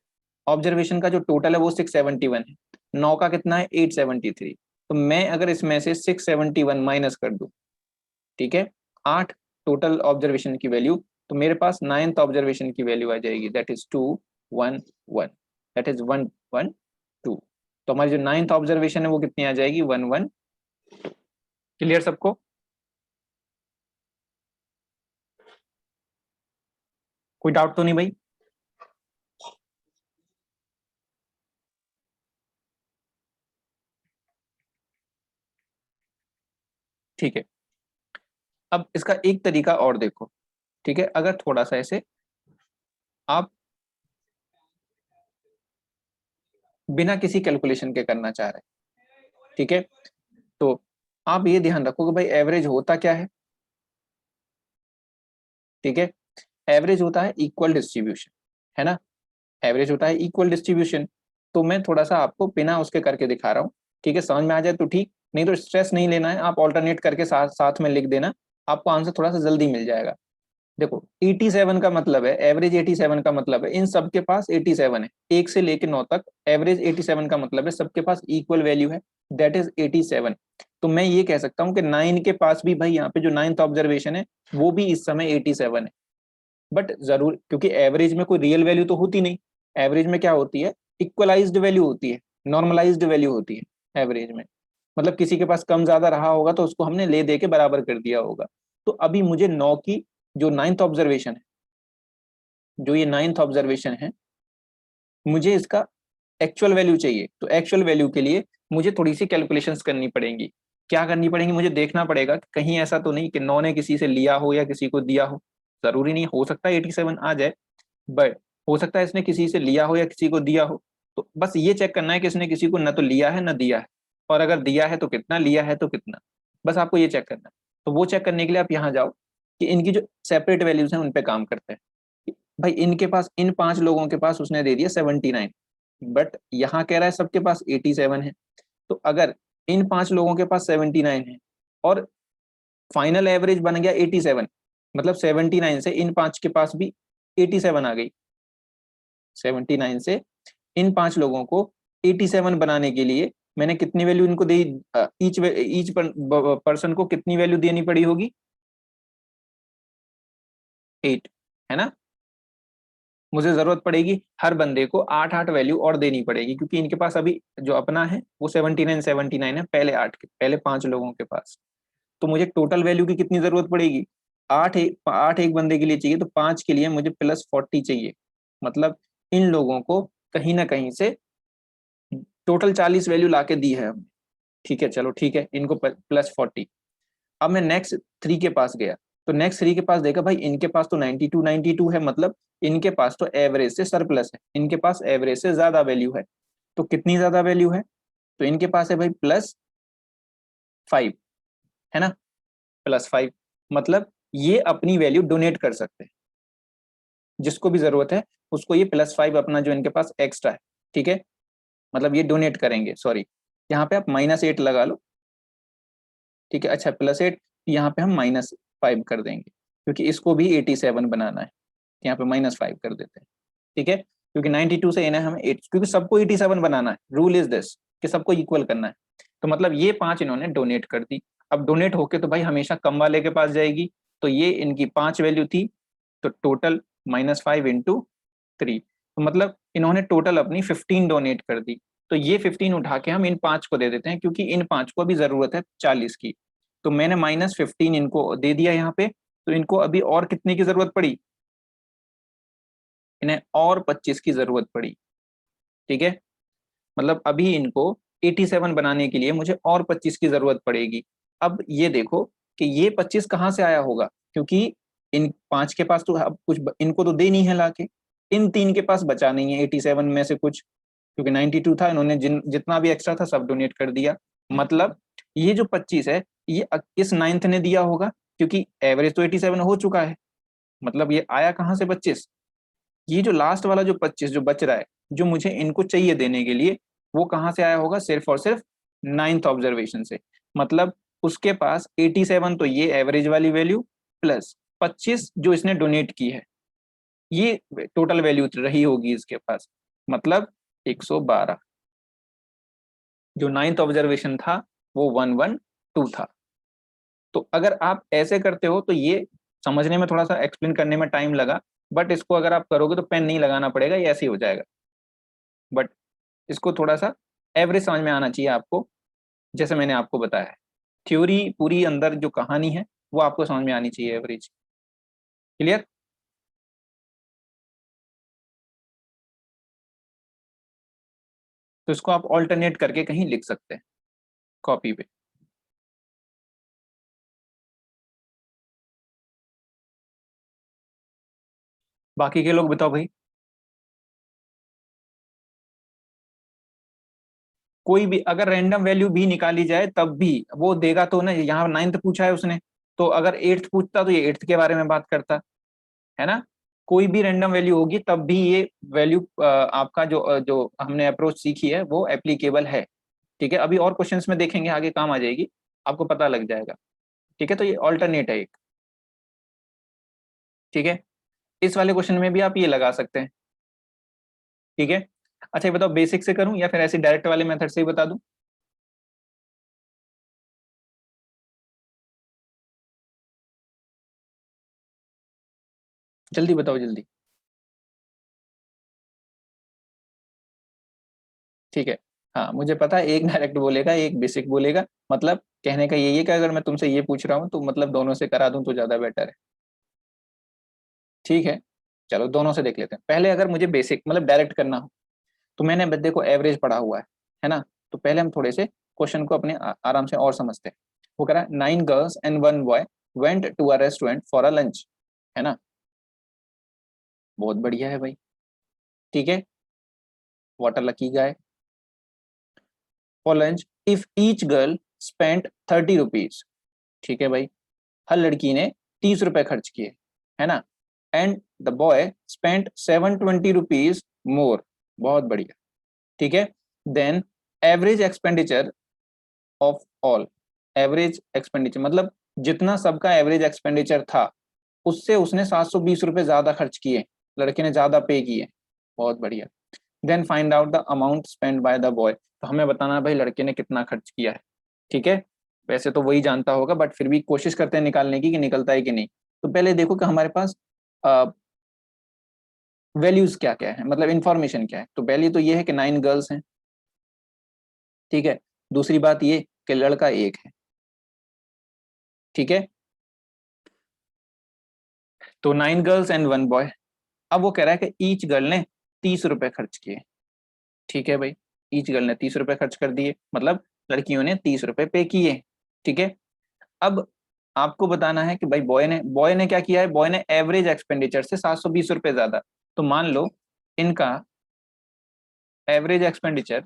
ऑब्जर्वेशन का जो टोटल है वो 671 है, 9 का कितना है 873। तो मैं अगर इसमें से 671 माइनस कर दूं, ठीक है, 8 टोटल ऑब्जर्वेशन की वैल्यू, तो मेरे पास 9th ऑब्जर्वेशन की वैल्यू आ जाएगी, दैट इज 211, दैट इज 112। तो हमारी जो 9th ऑब्जर्वेशन है वो कितनी आ जाएगी 112। क्लियर सबको? कोई डाउट तो नहीं भाई? ठीक है, अब इसका एक तरीका और देखो। ठीक है, अगर थोड़ा सा ऐसे आप बिना किसी कैलकुलेशन के करना चाह रहे हैं, ठीक है, तो आप ये ध्यान रखो कि भाई एवरेज होता क्या है। ठीक है, एवरेज होता है इक्वल डिस्ट्रीब्यूशन, है ना, एवरेज होता है इक्वल डिस्ट्रीब्यूशन। तो मैं थोड़ा सा आपको बिना उसके करके दिखा रहा हूँ। ठीक है, समझ में आ जाए तो ठीक, नहीं तो स्ट्रेस नहीं लेना है, आप ऑल्टरनेट करके साथ साथ में लिख देना, आपको आंसर थोड़ा सा जल्दी मिल जाएगा। देखो 87 का मतलब है एवरेज, 87 का मतलब है इन सबके पास 87 है, 1 से लेकर 9 तक एवरेज 87 का मतलब है सबके पास इक्वल वैल्यू है, दैट इज 87। तो मैं ये कह सकता हूँ कि 9 के पास भी भाई यहाँ पे जो 9th ऑब्जर्वेशन है वो भी इस समय 87 है। बट जरूर, क्योंकि एवरेज में कोई रियल वैल्यू तो होती नहीं, एवरेज में क्या होती है इक्वलाइज्ड वैल्यू होती है, नॉर्मलाइज्ड वैल्यू होती है एवरेज में। मतलब किसी के पास कम ज्यादा रहा होगा तो उसको हमने ले दे के बराबर कर दिया होगा। तो अभी मुझे 9 की जो 9th ऑब्जर्वेशन है, जो ये 9th ऑब्जर्वेशन है, मुझे इसका एक्चुअल वैल्यू चाहिए। तो एक्चुअल वैल्यू के लिए मुझे थोड़ी सी कैलकुलेशंस करनी पड़ेंगी। क्या करनी पड़ेंगी, मुझे देखना पड़ेगा कि कहीं ऐसा तो नहीं कि 9 ने किसी से लिया हो या किसी को दिया हो। जरूरी नहीं, हो सकता है 87 आ जाए, बट हो सकता है इसने किसी से लिया हो या किसी को दिया हो। तो बस ये चेक करना है कि इसने किसी को न तो लिया है न दिया है, और अगर दिया है तो कितना, लिया है तो कितना, बस आपको ये चेक करना है। तो वो चेक करने के लिए आप यहाँ जाओ कि इनकी जो सेपरेट वैल्यूज हैं उन पे काम करते हैं। भाई इनके पास, इन 5 लोगों के पास उसने दे दिया 79, बट यहाँ कह रहा है सबके पास 87 है। तो अगर इन 5 लोगों के पास 79 है और फाइनल एवरेज बन गया 87, मतलब 79 से इन 5 के पास भी 87 आ गई। 79 से इन 5 लोगों को 87 बनाने के लिए मैंने कितनी वैल्यू इनको दी, ईच पर्सन को कितनी वैल्यू देनी पड़ी होगी 8, है ना। मुझे जरूरत पड़ेगी हर बंदे को 8-8 वैल्यू और देनी पड़ेगी, क्योंकि इनके पास अभी जो अपना है वो 79 है, पहले 8 के पहले 5 लोगों के पास। तो मुझे टोटल वैल्यू की कितनी जरूरत पड़ेगी, 8 एक बंदे के लिए चाहिए, तो 5 के लिए मुझे +40 चाहिए। मतलब इन लोगों को कहीं ना कहीं से टोटल 40 वैल्यू लाके दी है हमने। ठीक है, चलो ठीक है, इनको +40। अब मैं नेक्स्ट 3 के पास गया, तो नेक्स्ट 3 के पास देखा भाई इनके पास तो 92 है, मतलब इनके पास तो एवरेज से सरप्लस है, इनके पास एवरेज से ज्यादा वैल्यू है। तो कितनी ज्यादा वैल्यू है, तो इनके पास है भाई +5, है ना, +5। मतलब ये अपनी वैल्यू डोनेट कर सकते हैं, जिसको भी जरूरत है उसको ये +5 अपना जो इनके पास एक्स्ट्रा है, ठीक है, मतलब ये डोनेट करेंगे। सॉरी, यहाँ पे आप -8 लगा लो, ठीक है, अच्छा +8, यहाँ पे हम -5 कर देंगे, क्योंकि इसको भी 87 बनाना है, यहाँ पे -5 कर देते हैं। ठीक है, क्योंकि 92 से इन्हें हमें 8, क्योंकि सबको 87 बनाना है, रूल इज दिस कि सबको इक्वल करना है। तो मतलब ये 5 इन्होंने डोनेट कर दी। अब डोनेट होके तो भाई हमेशा कम वाले के पास जाएगी, तो ये इनकी 5 वैल्यू थी, तो टोटल -5 इंटू 3, तो मतलब इन्होंने टोटल अपनी 15 डोनेट कर दी। तो ये 15 उठा के हम इन 5 को दे देते हैं, क्योंकि इन 5 को अभी जरूरत है 40 की। तो मैंने -15 इनको दे दिया यहाँ पे, तो इनको अभी और कितने की जरूरत पड़ी, इन्हें और 25 की जरूरत पड़ी। ठीक है, मतलब अभी इनको 87 बनाने के लिए मुझे और 25 की जरूरत पड़ेगी। अब ये देखो कि ये 25 कहाँ से आया होगा, क्योंकि इन 5 के पास तो अब कुछ इनको तो दे नहीं है लाके, इन 3 के पास बचा नहीं है 87 में से कुछ, क्योंकि 92 था, इन्होंने जितना भी एक्स्ट्रा था सब डोनेट कर दिया। मतलब ये जो 25 है ये किस 9th ने दिया होगा, क्योंकि एवरेज तो 87 हो चुका है, मतलब ये आया कहाँ से 25, ये जो लास्ट वाला जो 25 जो बच रहा है, जो मुझे इनको चाहिए देने के लिए, वो कहाँ से आया होगा, सिर्फ और सिर्फ नाइन्थ ऑब्जर्वेशन से। मतलब उसके पास 87 तो ये एवरेज वाली वैल्यू प्लस 25 जो इसने डोनेट की है, ये टोटल वैल्यू रही होगी इसके पास, मतलब 112। जो नाइन्थ ऑब्जर्वेशन था वो 112 था। तो अगर आप ऐसे करते हो तो ये समझने में थोड़ा सा, एक्सप्लेन करने में टाइम लगा, बट इसको अगर आप करोगे तो पेन नहीं लगाना पड़ेगा, ये ऐसे ही हो जाएगा। बट इसको थोड़ा सा एवरेज समझ में आना चाहिए आपको, जैसे मैंने आपको बताया है। थ्योरी पूरी अंदर जो कहानी है वो आपको समझ में आनी चाहिए, एवरेज। क्लियर? तो इसको आप ऑल्टरनेट करके कहीं लिख सकते हैं कॉपी पे। बाकी के लोग बताओ भाई। कोई भी अगर रैंडम वैल्यू भी निकाली जाए तब भी वो देगा तो ना, यहाँ नाइन्थ पूछा है उसने, तो अगर एट्थ पूछता तो ये एट्थ के बारे में बात करता है ना। कोई भी रैंडम वैल्यू होगी तब भी ये वैल्यू आपका जो हमने अप्रोच सीखी है वो एप्लीकेबल है। ठीक है, अभी और क्वेश्चंस में देखेंगे, आगे काम आ जाएगी, आपको पता लग जाएगा। ठीक है, तो ये ऑल्टरनेट है एक। ठीक है, इस वाले क्वेश्चन में भी आप ये लगा सकते हैं। ठीक है, अच्छा ये बताओ बेसिक से करूं या फिर ऐसे डायरेक्ट वाले मेथड से ही बता दूं? जल्दी बताओ जल्दी। ठीक है, हाँ मुझे पता है, एक डायरेक्ट बोलेगा एक बेसिक बोलेगा, मतलब कहने का यही है कि अगर मैं तुमसे ये पूछ रहा हूँ तो मतलब दोनों से करा दूं तो ज्यादा बेटर है। ठीक है, चलो दोनों से देख लेते हैं। पहले अगर मुझे बेसिक मतलब डायरेक्ट करना हो तो मैंने देखो एवरेज पढ़ा हुआ है ना। तो पहले हम थोड़े से क्वेश्चन को अपने आराम से और समझते हैं। वो कह रहा है 9 girls and 1 boy went to a restaurant for a lunch, है ना। बहुत बढ़िया है भाई। ठीक है, what a lucky guy. For lunch if each girl spent 30 rupees, ठीक है भाई, हर लड़की ने 30 रुपए खर्च किए, है ना। And the boy spent 720 rupees more, बहुत बढ़िया। ठीक है, then average expenditure of all, average expenditure मतलब जितना सबका एवरेज एक्सपेंडिचर था उससे उसने 720 रुपए ज्यादा खर्च किए, लड़के ने ज्यादा पे किए। बहुत बढ़िया। Then find out the amount spend by the boy, तो हमें बताना है भाई लड़के ने कितना खर्च किया है। ठीक है, वैसे तो वही जानता होगा बट फिर भी कोशिश करते हैं निकालने की कि निकलता है कि नहीं। तो पहले देखो कि हमारे पास वैल्यूज क्या क्या है, मतलब इंफॉर्मेशन क्या है। तो पहली तो ये है कि 9 गर्ल्स हैं। ठीक है, दूसरी बात ये कि लड़का एक है। ठीक है, तो 9 गर्ल्स एंड 1 बॉय। अब वो कह रहा है कि ईच गर्ल ने 30 रुपए खर्च किए। ठीक है भाई, ईच गर्ल ने 30 रुपए खर्च कर दिए, मतलब लड़कियों ने 30 रुपए पे किए। ठीक है, अब आपको बताना है कि भाई बॉय ने क्या किया है, बॉय ने एवरेज एक्सपेंडिचर से 720 रुपए ज्यादा। तो मान लो इनका एवरेज एक्सपेंडिचर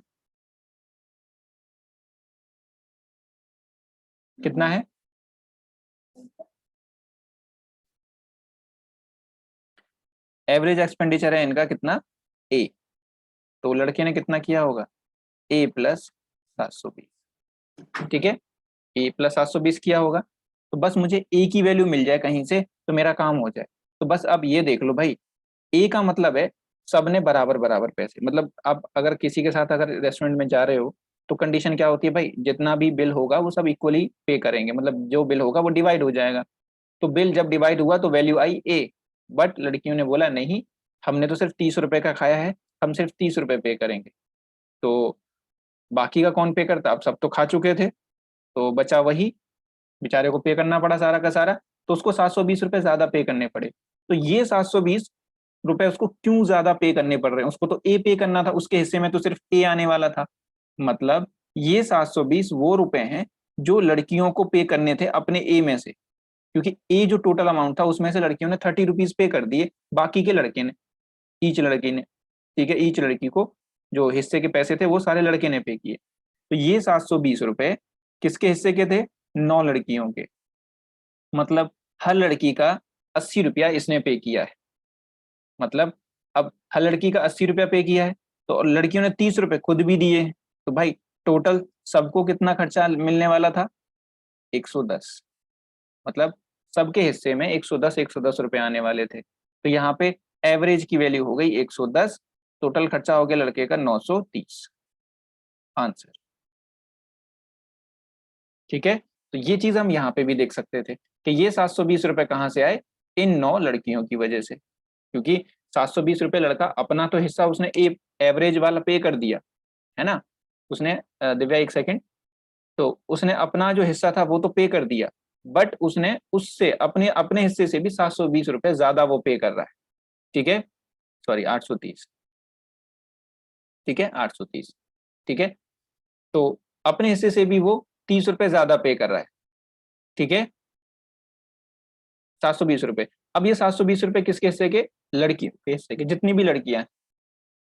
कितना है, एवरेज एक्सपेंडिचर है इनका कितना, ए। तो लड़के ने कितना किया होगा, ए प्लस 720। ठीक है, ए प्लस 720 किया होगा। तो बस मुझे ए की वैल्यू मिल जाए कहीं से तो मेरा काम हो जाए। तो बस अब ये देख लो भाई, ए का मतलब है सबने बराबर बराबर पैसे, मतलब आप अगर किसी के साथ अगर रेस्टोरेंट में जा रहे हो तो कंडीशन क्या होती है भाई, जितना भी बिल होगा वो सब इक्वली पे करेंगे, मतलब जो बिल होगा वो डिवाइड हो जाएगा। तो बिल जब डिवाइड हुआ तो वैल्यू आई ए। बट लड़कियों ने बोला नहीं, हमने तो सिर्फ 30 रुपए का खाया है, हम सिर्फ 30 रुपए पे करेंगे। तो बाकी का कौन पे करता, अब सब तो खा चुके थे, तो बचा वही, बेचारे को पे करना पड़ा सारा का सारा। तो उसको 720 रुपए ज्यादा पे करने पड़े। तो ये 720 रुपए उसको क्यों ज्यादा पे करने पड़ रहे हैं, उसको तो ए पे करना था, उसके हिस्से में तो सिर्फ ए आने वाला था। मतलब ये 720 वो रुपए हैं जो लड़कियों को पे करने थे अपने ए में से, क्योंकि ए जो टोटल अमाउंट था उसमें से लड़कियों ने 30 रुपीज पे कर दिए, बाकी के लड़के ने, ईच लड़की ने। ठीक है, ईच लड़की को जो हिस्से के पैसे थे वो सारे लड़के ने पे किए। तो ये 720 रुपए किसके हिस्से के थे, 9 लड़कियों के। मतलब हर लड़की का 80 रुपया इसने पे किया है। मतलब अब हर लड़की का 80 रुपया पे किया है, तो लड़कियों ने 30 रुपए खुद भी दिए हैं, तो भाई टोटल सबको कितना खर्चा मिलने वाला था? 110। मतलब सबके हिस्से में 110 रुपए आने वाले थे। तो यहाँ पे एवरेज की वैल्यू हो गई 110, टोटल खर्चा हो गया लड़के का 930। आंसर। ठीक है, तो ये चीज हम यहाँ पे भी देख सकते थे कि ये 720 रुपए कहाँ से आए? इन 9 लड़कियों की वजह से। क्योंकि 720 रुपए लड़का अपना तो हिस्सा उसने एवरेज वाला पे कर दिया है ना। उसने दिव्या एक सेकंड, तो उसने अपना जो हिस्सा था वो तो पे कर दिया, बट उसने उससे अपने अपने हिस्से से भी 720 रुपए ज्यादा वो पे कर रहा है। ठीक है, सॉरी 830। ठीक है, 830। ठीक है, तो अपने हिस्से से भी वो 30 रुपए ज्यादा पे कर रहा है। ठीक है, 720 रुपए। अब ये 720 रुपए किसके हिस्से के? लड़कियों के हिस्से के, जितनी भी लड़कियां हैं।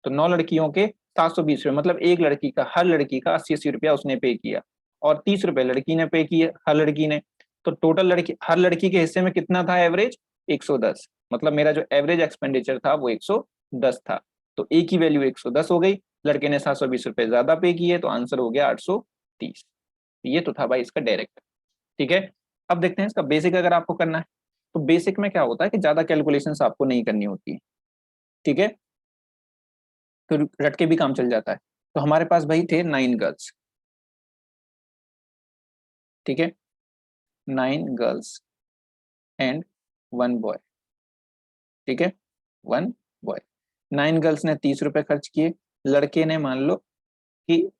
तो 9 लड़कियों के 720 रुपए, मतलब एक लड़की का, हर लड़की का 80-80 रुपया उसने पे किया, और 30 रुपए लड़की ने पे किए, हर लड़की ने। तो टोटल लड़की, हर लड़की के हिस्से में कितना था एवरेज? 110। मतलब मेरा जो एवरेज एक्सपेंडिचर था वो 110 था। तो ए की वैल्यू 110 हो गई, लड़के ने 720 रुपए ज्यादा पे किए, तो आंसर हो गया 830। ये तो था भाई इसका डायरेक्ट। ठीक है, अब देखते हैं इसका बेसिक अगर आपको करना है। तो बेसिक में क्या होता है कि ज्यादा कैलकुलेशंस आपको नहीं करनी होती है। ठीक है, तो रट के भी काम चल जाता है। तो हमारे पास भाई थे 9 गर्ल्स। ठीक है, 9 गर्ल्स एंड 1 बॉय। ठीक है, 1 बॉय। 9 गर्ल्स ने 30 रुपए खर्च किए, लड़के ने मान लो कि,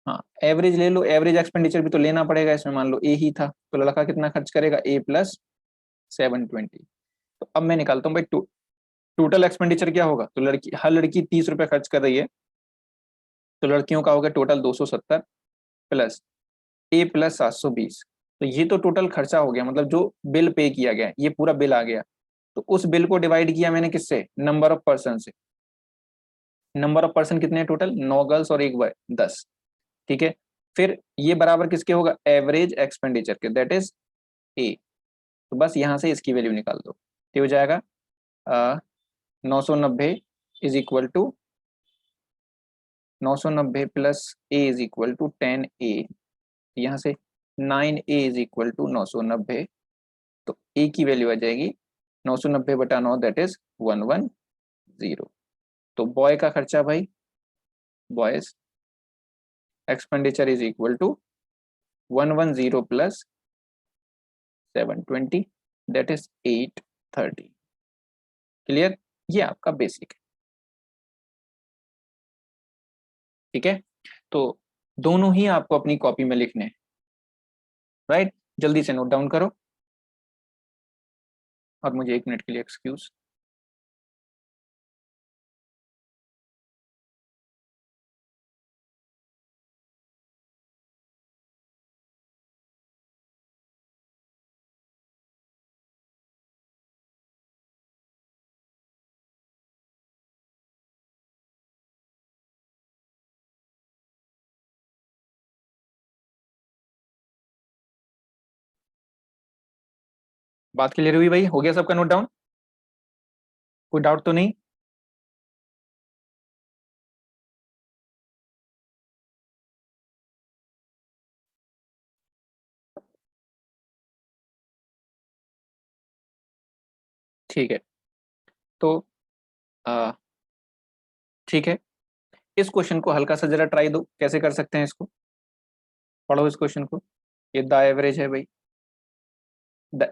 हाँ एवरेज ले लो, एवरेज एक्सपेंडिचर भी तो लेना पड़ेगा इसमें, मान लो ए ही था, तो लड़का कितना खर्च करेगा? ए प्लस 720। तो अब मैं निकालता हूँ भाई टोटल एक्सपेंडिचर क्या होगा। तो लड़की, हर लड़की 30 रुपए खर्च कर रही है, तो लड़कियों का होगा टोटल 270 प्लस ए प्लस 720। तो ये तो टोटल खर्चा हो गया, मतलब जो बिल पे किया गया, ये पूरा बिल आ गया। तो उस बिल को डिवाइड किया मैंने किससे? नंबर ऑफ पर्सन से। नंबर ऑफ पर्सन कितने टोटल? 9 गर्ल्स और 1 बॉय, 10। ठीक है, फिर ये बराबर किसके होगा? एवरेज एक्सपेंडिचर के, दैट इज ए। तो बस यहां से इसकी वैल्यू निकाल दो, तो हो जाएगा 990 is equal to 990 plus a is equal to 10 a. यहाँ से 9 ए इज इक्वल टू 990, तो ए की वैल्यू आ जाएगी 990/9, दैट इज 110। तो बॉय का खर्चा भाई, boys expenditure is equal to 110 plus 720, that is 830। Clear? ये आपका बेसिक है। ठीक है, तो दोनों ही आपको अपनी कॉपी में लिखने हैं, राइट? जल्दी से नोट डाउन करो, और मुझे 1 मिनट के लिए एक्सक्यूज। बात क्लियर हुई भाई? हो गया सबका नोट डाउन? कोई डाउट तो नहीं? ठीक है, तो आ, ठीक है, इस क्वेश्चन को हल्का सा जरा ट्राई दो, कैसे कर सकते हैं इसको। पढ़ो इस क्वेश्चन को। ये द एवरेज है भाई, the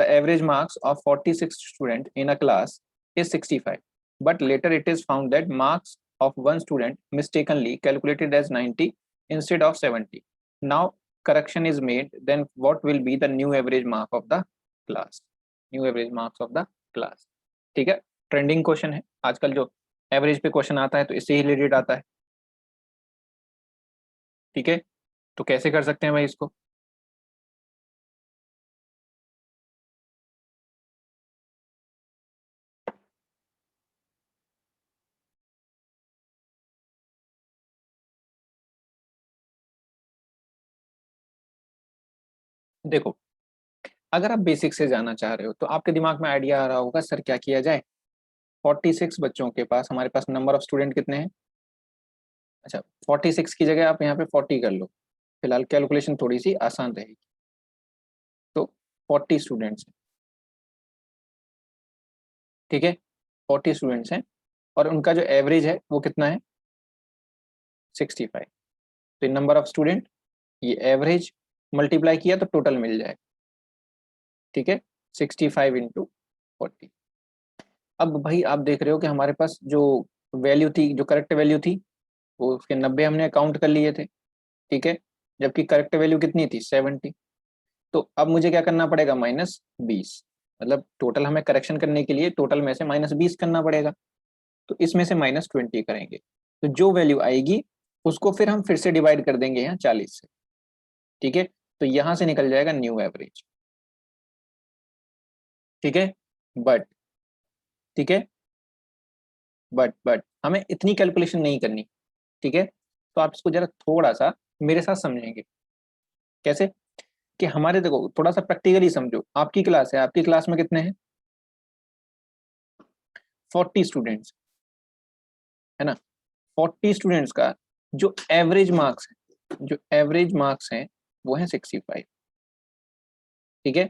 average marks of 46 student in a class is 65, but later it is found that marks of one student mistakenly calculated as 90 instead of 70. Now correction is made, then what will be the new average mark of the class? New average marks of the class. ठीक है, ट्रेंडिंग क्वेश्चन है आजकल, जो एवरेज पे क्वेश्चन आता है तो इससे ही रिलेटेड आता है। ठीक है, तो कैसे कर सकते हैं भाई इसको? देखो, अगर आप बेसिक से जाना चाह रहे हो तो आपके दिमाग में आइडिया आ रहा होगा सर क्या किया जाए। 46 बच्चों के पास हमारे पास नंबर ऑफ स्टूडेंट कितने हैं? अच्छा, 46 की जगह आप यहाँ पे 40 कर लो, फिलहाल कैलकुलेशन थोड़ी सी आसान रहेगी। तो 40 स्टूडेंट्स हैं, ठीक है, 40 स्टूडेंट्स हैं और उनका जो एवरेज है वो कितना है? 65। तो नंबर ऑफ स्टूडेंट, ये एवरेज मल्टीप्लाई किया तो टोटल मिल जाए, ठीक है, 65 इंटू 40। अब भाई आप देख रहे हो कि हमारे पास जो वैल्यू थी, जो करेक्ट वैल्यू थी, वो उसके 90 हमने काउंट कर लिए थे, ठीक है, जबकि करेक्ट वैल्यू कितनी थी? 70। तो अब मुझे क्या करना पड़ेगा? -20। मतलब टोटल हमें करेक्शन करने के लिए टोटल में से -20 करना पड़ेगा। तो इसमें से -20 करेंगे तो जो वैल्यू आएगी उसको फिर हम फिर से डिवाइड कर देंगे यहाँ 40 से, ठीक है। तो यहां से निकल जाएगा न्यू एवरेज, ठीक है। बट ठीक है, बट हमें इतनी कैलकुलेशन नहीं करनी, ठीक है। तो आप इसको जरा थोड़ा सा मेरे साथ समझेंगे। कैसे? कि हमारे, देखो थोड़ा सा प्रैक्टिकली समझो। आपकी क्लास है, आपकी क्लास में कितने हैं? 40 स्टूडेंट्स, है ना। 40 स्टूडेंट्स का जो एवरेज मार्क्स है, जो एवरेज मार्क्स हैं वो है 65, ठीक है।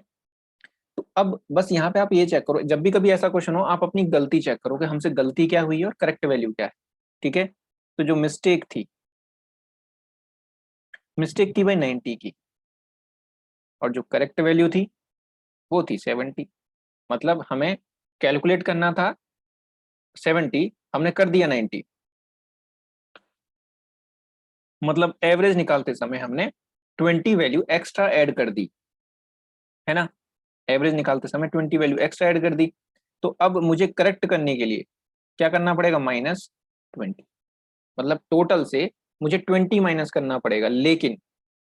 तो अब बस यहाँ पे आप ये चेक करो, जब भी कभी ऐसा क्वेश्चन हो आप अपनी गलती चेक करो कि हमसे गलती क्या हुई है और करेक्ट वैल्यू क्या है, ठीक है। तो जो मिस्टेक थी, मिस्टेक थी भाई 90 की, और जो करेक्ट वैल्यू थी वो थी 70। मतलब हमें कैलकुलेट करना था 70, हमने कर दिया 90। मतलब एवरेज निकालते समय हमने 20 वैल्यू एक्स्ट्रा ऐड कर दी, है ना। एवरेज निकालते समय 20 वैल्यू एक्स्ट्रा ऐड कर दी। तो अब मुझे करेक्ट करने के लिए क्या करना पड़ेगा? -20। मतलब टोटल से मुझे 20 माइनस करना पड़ेगा, लेकिन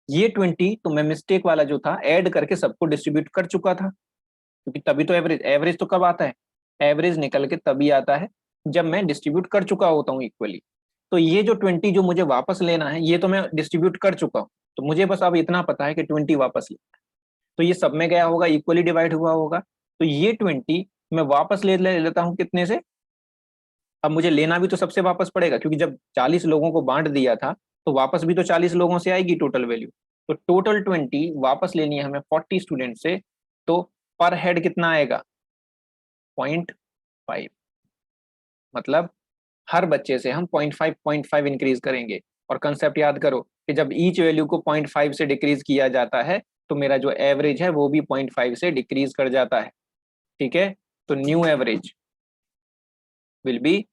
ये 20 तो मैं मिस्टेक वाला जो था ऐड करके सबको डिस्ट्रीब्यूट कर चुका था, क्योंकि तभी तो एवरेज, एवरेज तो कब आता है? एवरेज निकल के तभी आता है जब मैं डिस्ट्रीब्यूट कर चुका होता हूँ इक्वली। तो ये जो 20 जो मुझे वापस लेना है, ये तो मैं डिस्ट्रीब्यूट कर चुका हूँ, तो मुझे बस अब इतना पता है कि 20 वापस लेना है। तो ये सब में गया होगा, इक्वली डिवाइड हुआ होगा। तो ये 20 मैं वापस ले लेता हूँ कितने से? अब मुझे लेना भी तो सबसे वापस पड़ेगा, क्योंकि जब 40 लोगों को बांट दिया था तो वापस भी तो 40 लोगों से आएगी टोटल वैल्यू। तो टोटल 20 वापस लेनी है हमें 40 स्टूडेंट से। तो पर हेड कितना आएगा? 0.5। मतलब हर बच्चे से हम 0.5 इंक्रीज करेंगे। और कंसेप्ट याद करो कि जब ईच वैल्यू को 0.5 से डिक्रीज किया जाता है तो मेरा जो एवरेज है वो भी 0.5 से डिक्रीज कर जाता है, ठीक है। तो new average will be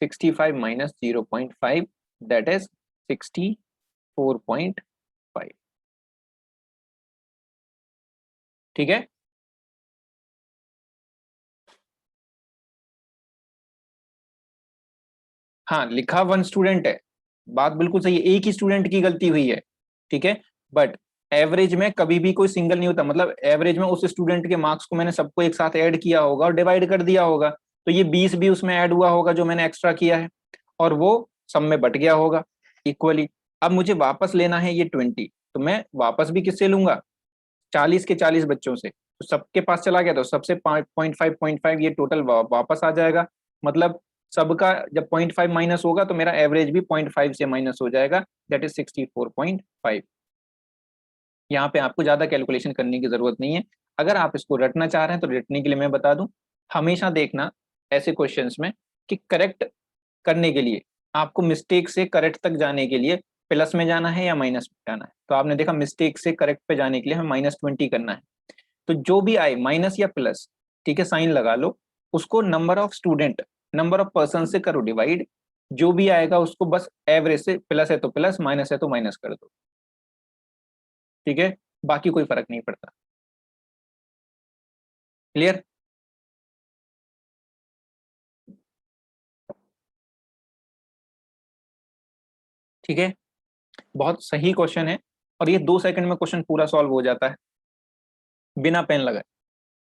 65 minus 0.5, that is 64.5, ठीक है। हाँ, लिखा 1 स्टूडेंट है, बात बिल्कुल सही है, एक ही स्टूडेंट की गलती हुई है, ठीक है। बट एवरेज में कभी भी कोई सिंगल नहीं होता। मतलब एवरेज में उस स्टूडेंट के मार्क्स को मैंने सबको एक साथ ऐड किया होगा और डिवाइड कर दिया होगा, तो ये 20 भी उसमें ऐड हुआ होगा जो मैंने एक्स्ट्रा किया है, और वो सब में बट गया होगा इक्वली। अब मुझे वापस लेना है ये 20, तो मैं वापस भी किससे लूंगा? 40 के 40 बच्चों से। तो सबके पास चला गया तो सबसे 0.5 ये टोटल वापस आ जाएगा। मतलब सबका जब 0.5 माइनस होगा तो मेरा एवरेज भी 0.5 से माइनस हो जाएगा, दैट इज 64.5। यहाँ पे आपको ज्यादा कैलकुलेशन करने की जरूरत नहीं है। अगर आप इसको रटना चाह रहे हैं तो रटने के लिए मैं बता दूं, हमेशा देखना ऐसे क्वेश्चंस में कि करेक्ट करने के लिए आपको मिस्टेक से करेक्ट तक जाने के लिए प्लस में जाना है या माइनस में जाना है। तो आपने देखा मिस्टेक से करेक्ट पे जाने के लिए हमें -20 करना है। तो जो भी आए माइनस या प्लस, ठीक है, साइन लगा लो, उसको number of student, number of person से करो डिवाइड। जो भी आएगा उसको बस एवरेज से, प्लस है तो प्लस, माइनस है तो माइनस कर दो, ठीक है। बाकी कोई फर्क नहीं पड़ता। क्लियर? ठीक है, बहुत सही क्वेश्चन है। और ये 2 सेकंड में क्वेश्चन पूरा सॉल्व हो जाता है बिना पेन लगाए,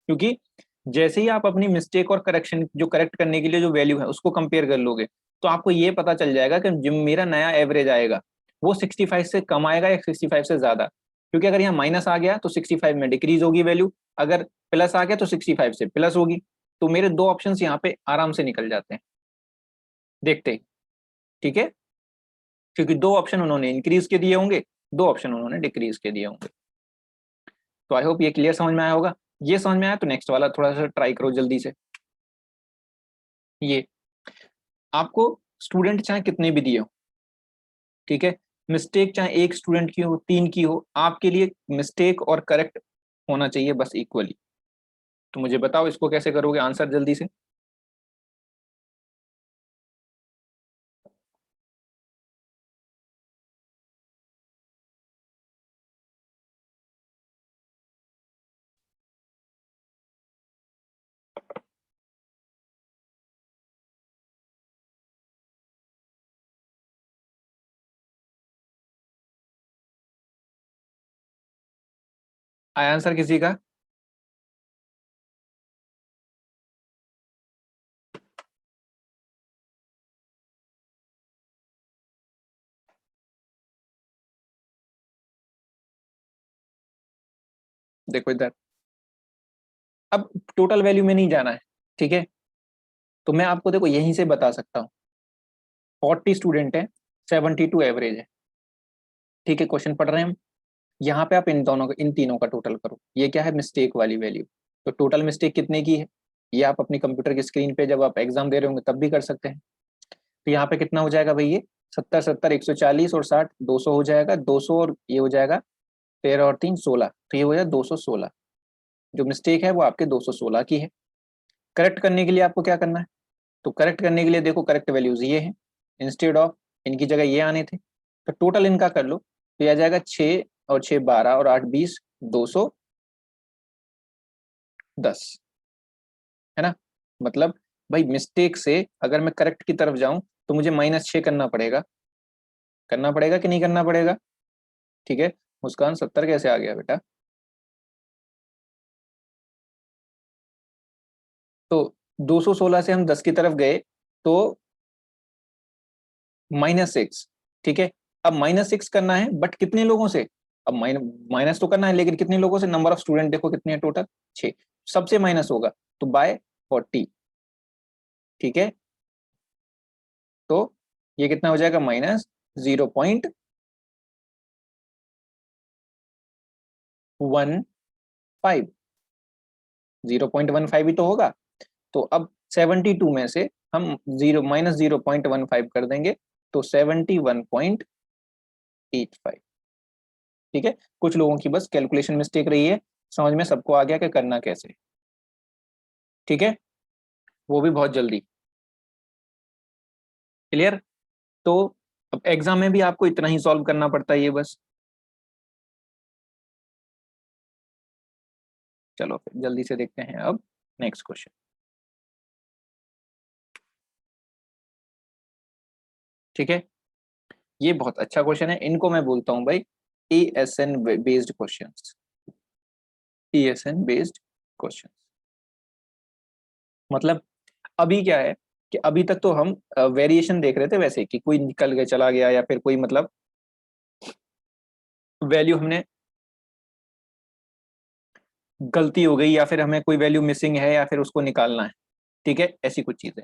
क्योंकि जैसे ही आप अपनी मिस्टेक और करेक्शन, जो करेक्ट करने के लिए जो वैल्यू है उसको कंपेयर कर लोगे, तो आपको ये पता चल जाएगा कि जो मेरा नया एवरेज आएगा वो 65 से कम आएगा या 65 से ज्यादा। क्योंकि अगर यहाँ माइनस आ गया तो 65 में डिक्रीज होगी वैल्यू, अगर प्लस आ गया तो 65 से प्लस होगी। तो मेरे दो ऑप्शन यहाँ पे आराम से निकल जाते हैं, देखते हैं, ठीक है, क्योंकि दो ऑप्शन उन्होंने इंक्रीज के दिए होंगे, दो ऑप्शन उन्होंने डिक्रीज के दिए होंगे। तो आई होप ये क्लियर समझ में आया होगा। ये समझ में आया तो नेक्स्ट वाला थोड़ा सा ट्राई करो जल्दी से। ये आपको स्टूडेंट चाहे कितने भी दिए हो, ठीक है, मिस्टेक चाहे एक स्टूडेंट की हो, तीन की हो, आपके लिए मिस्टेक और करेक्ट होना चाहिए बस इक्वली। तो मुझे बताओ इसको कैसे करोगे आंसर जल्दी से। आया आंसर किसी का? देखो इधर, अब टोटल वैल्यू में नहीं जाना है, ठीक है, तो मैं आपको देखो यहीं से बता सकता हूँ। 40 स्टूडेंट है, 72 एवरेज है, ठीक है, क्वेश्चन पढ़ रहे हैं हम। यहाँ पे आप इन दोनों का, इन तीनों का टोटल करो। ये क्या है, मिस्टेक वाली वैल्यू। तो टोटल मिस्टेक कितने की है, ये आप अपनी कंप्यूटर की स्क्रीन पे जब आप एग्जाम दे रहे होंगे तब भी कर सकते हैं। तो यहाँ पे कितना हो जाएगा भाई, ये 70 70 140 और 60 200 हो जाएगा, 200 और ये हो जाएगा 13 और 3 16, तो ये हो जाएगा 216। जो मिस्टेक है वो आपके 216 की है। करेक्ट करने के लिए आपको क्या करना है, तो करेक्ट करने के लिए देखो करेक्ट वैल्यूज ये है, इंस्टेड ऑफ इनकी जगह ये आने थे, तो टोटल इनका कर लो, तो यह आ जाएगा 6 और 6 12 और 8 20, 210, है ना। मतलब भाई मिस्टेक से अगर मैं करेक्ट की तरफ जाऊं तो मुझे -6 करना पड़ेगा कि नहीं करना पड़ेगा, ठीक है। मुस्कान 70 कैसे आ गया बेटा? तो 216 से हम 10 की तरफ गए तो -6, ठीक है। अब -6 करना है बट कितने लोगों से, अब माइनस तो करना है लेकिन कितने लोगों से, नंबर ऑफ स्टूडेंट देखो कितने हैं टोटल, 6, सबसे माइनस होगा तो बाय 40, ठीक है। तो ये कितना हो जाएगा, -0.15, 0.15 ही तो होगा। तो अब 72 में से हम -0.15 कर देंगे तो 71.85, ठीक है। कुछ लोगों की बस कैलकुलेशन मिस्टेक रही है, समझ में सबको आ गया कि करना कैसे, ठीक है, वो भी बहुत जल्दी क्लियर। तो अब एग्जाम में भी आपको इतना ही सॉल्व करना पड़ता है ये बस। चलो फिर जल्दी से देखते हैं अब नेक्स्ट क्वेश्चन, ठीक है। ये बहुत अच्छा क्वेश्चन है, इनको मैं बोलता हूं भाई ESN based questions, ESN based question. मतलब अभी क्या है कि अभी तक तो हम वेरिएशन देख रहे थे वैसे, कि कोई निकल के चला गया या फिर कोई मतलब वैल्यू हमने गलती हो गई या फिर हमें कोई वैल्यू मिसिंग है या फिर उसको निकालना है, ठीक है, ऐसी कुछ चीजें।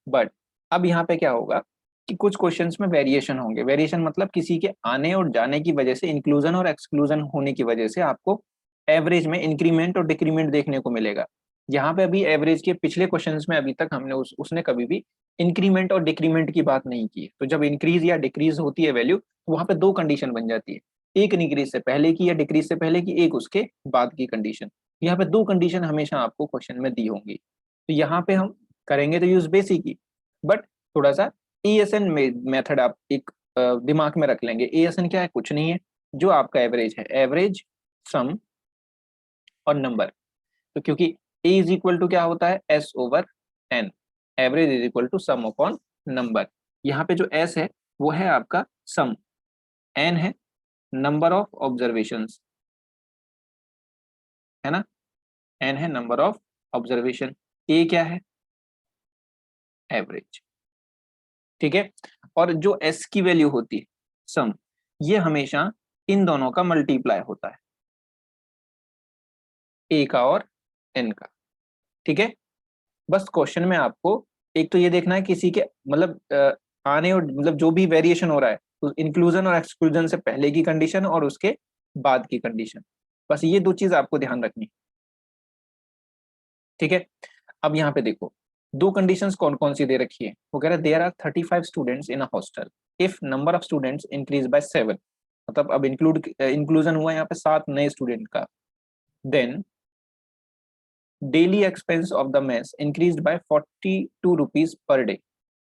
बट अब यहाँ पे क्या होगा कि कुछ क्वेश्चंस में वेरिएशन होंगे। वेरिएशन मतलब किसी के आने और जाने की वजह से, इंक्लूजन और एक्सक्लूजन होने की वजह से आपको एवरेज में इंक्रीमेंट और डिक्रीमेंट देखने को मिलेगा। यहाँ पे अभी एवरेज के पिछले क्वेश्चंस में अभी तक हमने उसने कभी भी इंक्रीमेंट और डिक्रीमेंट की बात नहीं की है। तो जब इंक्रीज या डिक्रीज होती है वैल्यू तो वहां पे दो कंडीशन बन जाती है, एक इंक्रीज से पहले की या डिक्रीज से पहले की, एक उसके बाद की कंडीशन। यहाँ पे दो कंडीशन हमेशा आपको क्वेश्चन में दी होंगी। तो यहाँ पे हम करेंगे तो यूज बेसिक ही, बट थोड़ा सा ESN मेथड आप एक दिमाग में रख लेंगे। ESN क्या है, कुछ नहीं है, जो आपका एवरेज है, एवरेज सम और नंबर। तो क्योंकि A इज इक्वल टू क्या होता है, S/N, average is equal to sum upon number. यहाँ पे जो S है वो है आपका सम, N है नंबर ऑफ ऑब्जर्वेशंस, है ना, N है नंबर ऑफ ऑब्जर्वेशन, A क्या है, एवरेज, ठीक है। और जो S की वैल्यू होती है, सम, ये हमेशा इन दोनों का मल्टीप्लाई होता है, ए का और एन का। ठीक है, बस क्वेश्चन में आपको एक तो ये देखना है किसी के मतलब आने और मतलब जो भी वेरिएशन हो रहा है तो इंक्लूजन और एक्सक्लूजन से पहले की कंडीशन और उसके बाद की कंडीशन, बस ये दो चीज आपको ध्यान रखनी। ठीक है, अब यहाँ पे देखो दो कंडीशंस कौन कौन सी दे रखी है। वो कह रहा है there are 35 students in a hostel if number of students increase by 7, मतलब अब इंक्लूजन हुआ यहाँ पे 7 नए स्टूडेंट का, then daily expense of the mess increased by 42 rupees per day.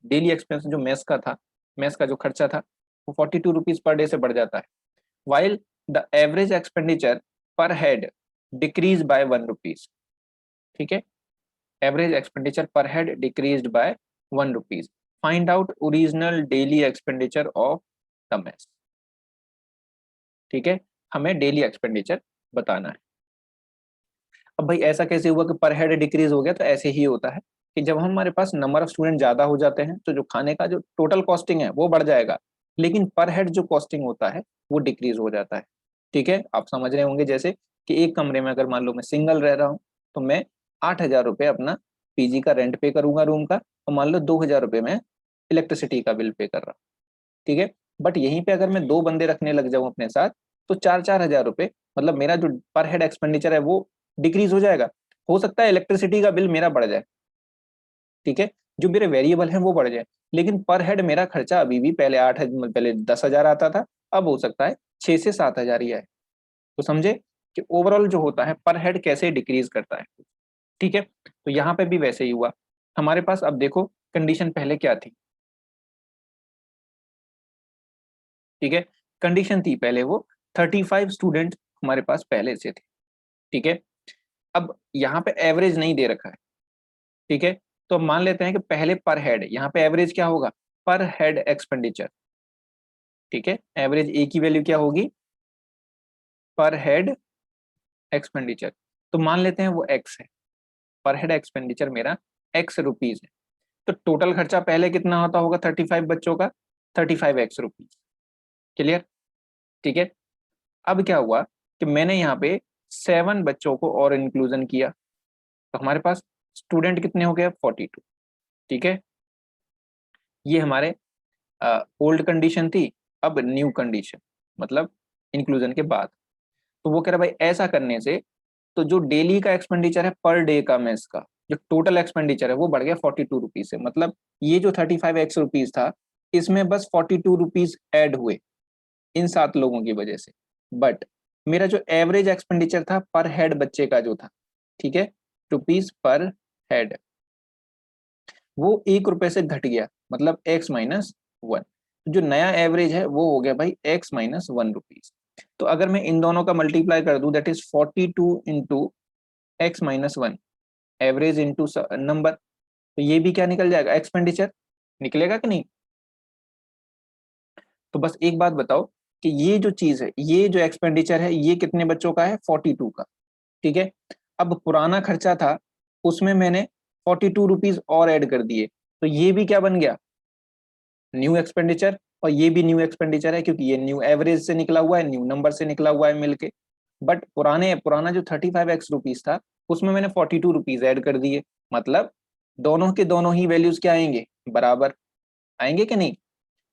Daily expense जो मेस का था, मेस का जो खर्चा था वो 42 रुपीज पर डे से बढ़ जाता है, while the average expenditure per head decreased by 1 rupees। ठीक है, average expenditure per head decreased by 1 rupees। find out original daily expenditure of the mess। ठीक है, हमें डेली एक्सपेंडिचर बताना है। अब भाई ऐसा कैसे हुआ कि पर हेड डिक्रीज हो गया, तो ऐसे ही होता है कि जब हमारे पास नंबर ऑफ स्टूडेंट ज्यादा हो जाते हैं तो जो खाने का जो टोटल कॉस्टिंग है वो बढ़ जाएगा, लेकिन पर हेड जो कॉस्टिंग होता है वो डिक्रीज हो जाता है। ठीक है, आप समझ रहे होंगे जैसे कि एक कमरे में अगर मान लो मैं सिंगल रह रहा हूँ तो मैं 8,000 रुपये अपना पीजी का रेंट पे करूंगा रूम का, और मान लो 2,000 रुपये मैं इलेक्ट्रिसिटी का बिल पे कर रहा हूँ। ठीक है, बट यहीं पे अगर मैं दो बंदे रखने लग जाऊं अपने साथ तो 4-4 हजार रुपये, मतलब मेरा जो पर हेड एक्सपेंडिचर है वो डिक्रीज हो जाएगा। हो सकता है इलेक्ट्रिसिटी का बिल मेरा बढ़ जाए, ठीक है, जो मेरे वेरिएबल है वो बढ़ जाए, लेकिन पर हेड मेरा खर्चा अभी भी पहले 10,000 आता था, अब हो सकता है 6 से 7 हजार ही आए। तो समझे कि ओवरऑल जो होता है पर हेड कैसे डिक्रीज करता है। ठीक है, तो यहाँ पे भी वैसे ही हुआ हमारे पास। अब देखो कंडीशन पहले क्या थी। ठीक है, कंडीशन थी पहले वो 35 स्टूडेंट हमारे पास पहले से थे। ठीक है, अब यहाँ पे एवरेज नहीं दे रखा है। ठीक है, तो अब मान लेते हैं कि पहले पर हेड, यहाँ पे एवरेज क्या होगा, पर हेड एक्सपेंडिचर। ठीक है, एवरेज ए की वैल्यू क्या होगी, पर हेड एक्सपेंडिचर। तो मान लेते हैं वो एक्स है, पर हेड एक्सपेंडिचर मेरा x रुपीज है। तो टोटल खर्चा पहले कितना होता होगा 35 बच्चों का, 35 x रुपीज। क्लियर। ठीक है, अब क्या हुआ कि मैंने यहाँ पे 7 बच्चों को और इंक्लूजन किया, तो हमारे पास स्टूडेंट कितने हो गए 42। ठीक है, ये हमारे ओल्ड कंडीशन थी। अब न्यू कंडीशन मतलब इंक्लूजन के बाद, तो वो कह रहा भाई ऐसा करने से तो जो डेली का एक्सपेंडिचर है पर डे का मेस का जो टोटल एक्सपेंडिचर है वो बढ़ गया 42 रुपीज से, मतलब ये जो 35 x रुपीज था इसमें बस 42 रुपीज ऐड हुए इन 7 लोगों की वजह से। बट मेरा जो एवरेज एक्सपेंडिचर था पर हेड बच्चे का जो था, ठीक है, रुपीज पर हेड, वो 1 रुपए से घट गया, मतलब x-1। जो नया एवरेज है वो हो गया भाई x-1 रुपीज। तो अगर मैं इन दोनों का मल्टीप्लाई कर दूं that is 42 into x-1 average into number, तो ये भी क्या निकल जाएगा, एक्सपेंडिचर निकलेगा कि नहीं। तो बस एक बात बताओ कि ये जो चीज है, ये जो एक्सपेंडिचर है ये कितने बच्चों का है 42 का। ठीक है, अब पुराना खर्चा था उसमें मैंने 42 रुपीज और ऐड कर दिए, तो ये भी क्या बन गया न्यू एक्सपेंडिचर, और ये भी न्यू एक्सपेंडिचर है क्योंकि ये न्यू एवरेज से निकला हुआ है, न्यू नंबर से निकला हुआ है मिलके। बट पुराना जो 35 x रुपीज था उसमें मैंने 42 रुपीज ऐड कर दिए, मतलब दोनों के दोनों ही वैल्यूज क्या आएंगे, बराबर आएंगे कि नहीं।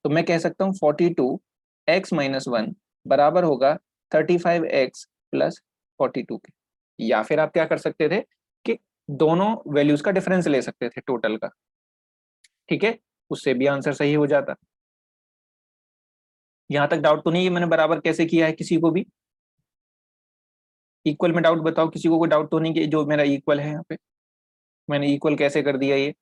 तो मैं कह सकता हूँ 42x-1 बराबर होगा 35x प्लस 42 के। या फिर आप क्या कर सकते थे कि दोनों वैल्यूज का डिफरेंस ले सकते थे टोटल का। ठीक है, उससे भी आंसर सही हो जाता। यहां तक डाउट तो नहीं है मैंने बराबर कैसे किया है किसी को भी। इक्वल में डाउट बताओ, किसी को कोई डाउट तो नहीं कि जो मेरा इक्वल है यहाँ पे मैंने इक्वल कैसे कर दिया ये।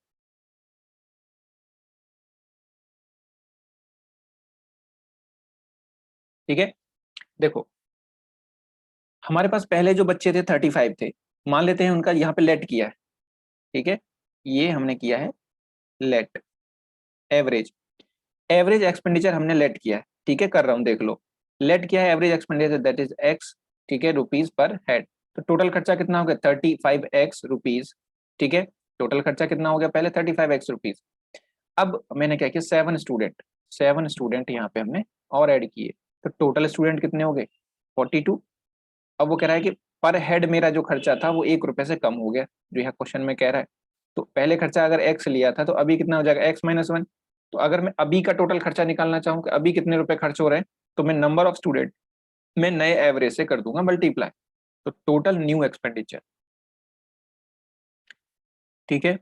ठीक है, देखो हमारे पास पहले जो बच्चे थे 35 थे, मान लेते हैं उनका यहाँ पे लेट किया है। ठीक है, ये हमने किया है लेट, एवरेज, एवरेज एक्सपेंडिचर हमने लेट किया है। ठीक है, कर रहा हूँ देख लो, लेट किया है average expenditure that is x. ठीक है, रुपीज पर हेड। तो टोटल खर्चा कितना हो गया 35 x रुपीज। ठीक है, टोटल खर्चा कितना हो गया पहले 35 x रुपीज। अब मैंने क्या किया 7 स्टूडेंट यहाँ पे हमने और ऐड किए, तो टोटल स्टूडेंट कितने हो गए 42। अब वो कह रहा है कि पर हेड मेरा जो खर्चा था वो 1 रुपए से कम हो गया, जो यहाँ क्वेश्चन में कह रहा है। तो पहले खर्चा अगर एक्स लिया था तो अभी कितना हो जाएगा x-1। तो अगर मैं अभी का टोटल खर्चा निकालना चाहूँ कि अभी कितने रुपए खर्च हो रहे हैं, तो मैं नंबर ऑफ स्टूडेंट मैं नए एवरेज से कर दूंगा मल्टीप्लाई, तो टोटल न्यू एक्सपेंडिचर। ठीक है,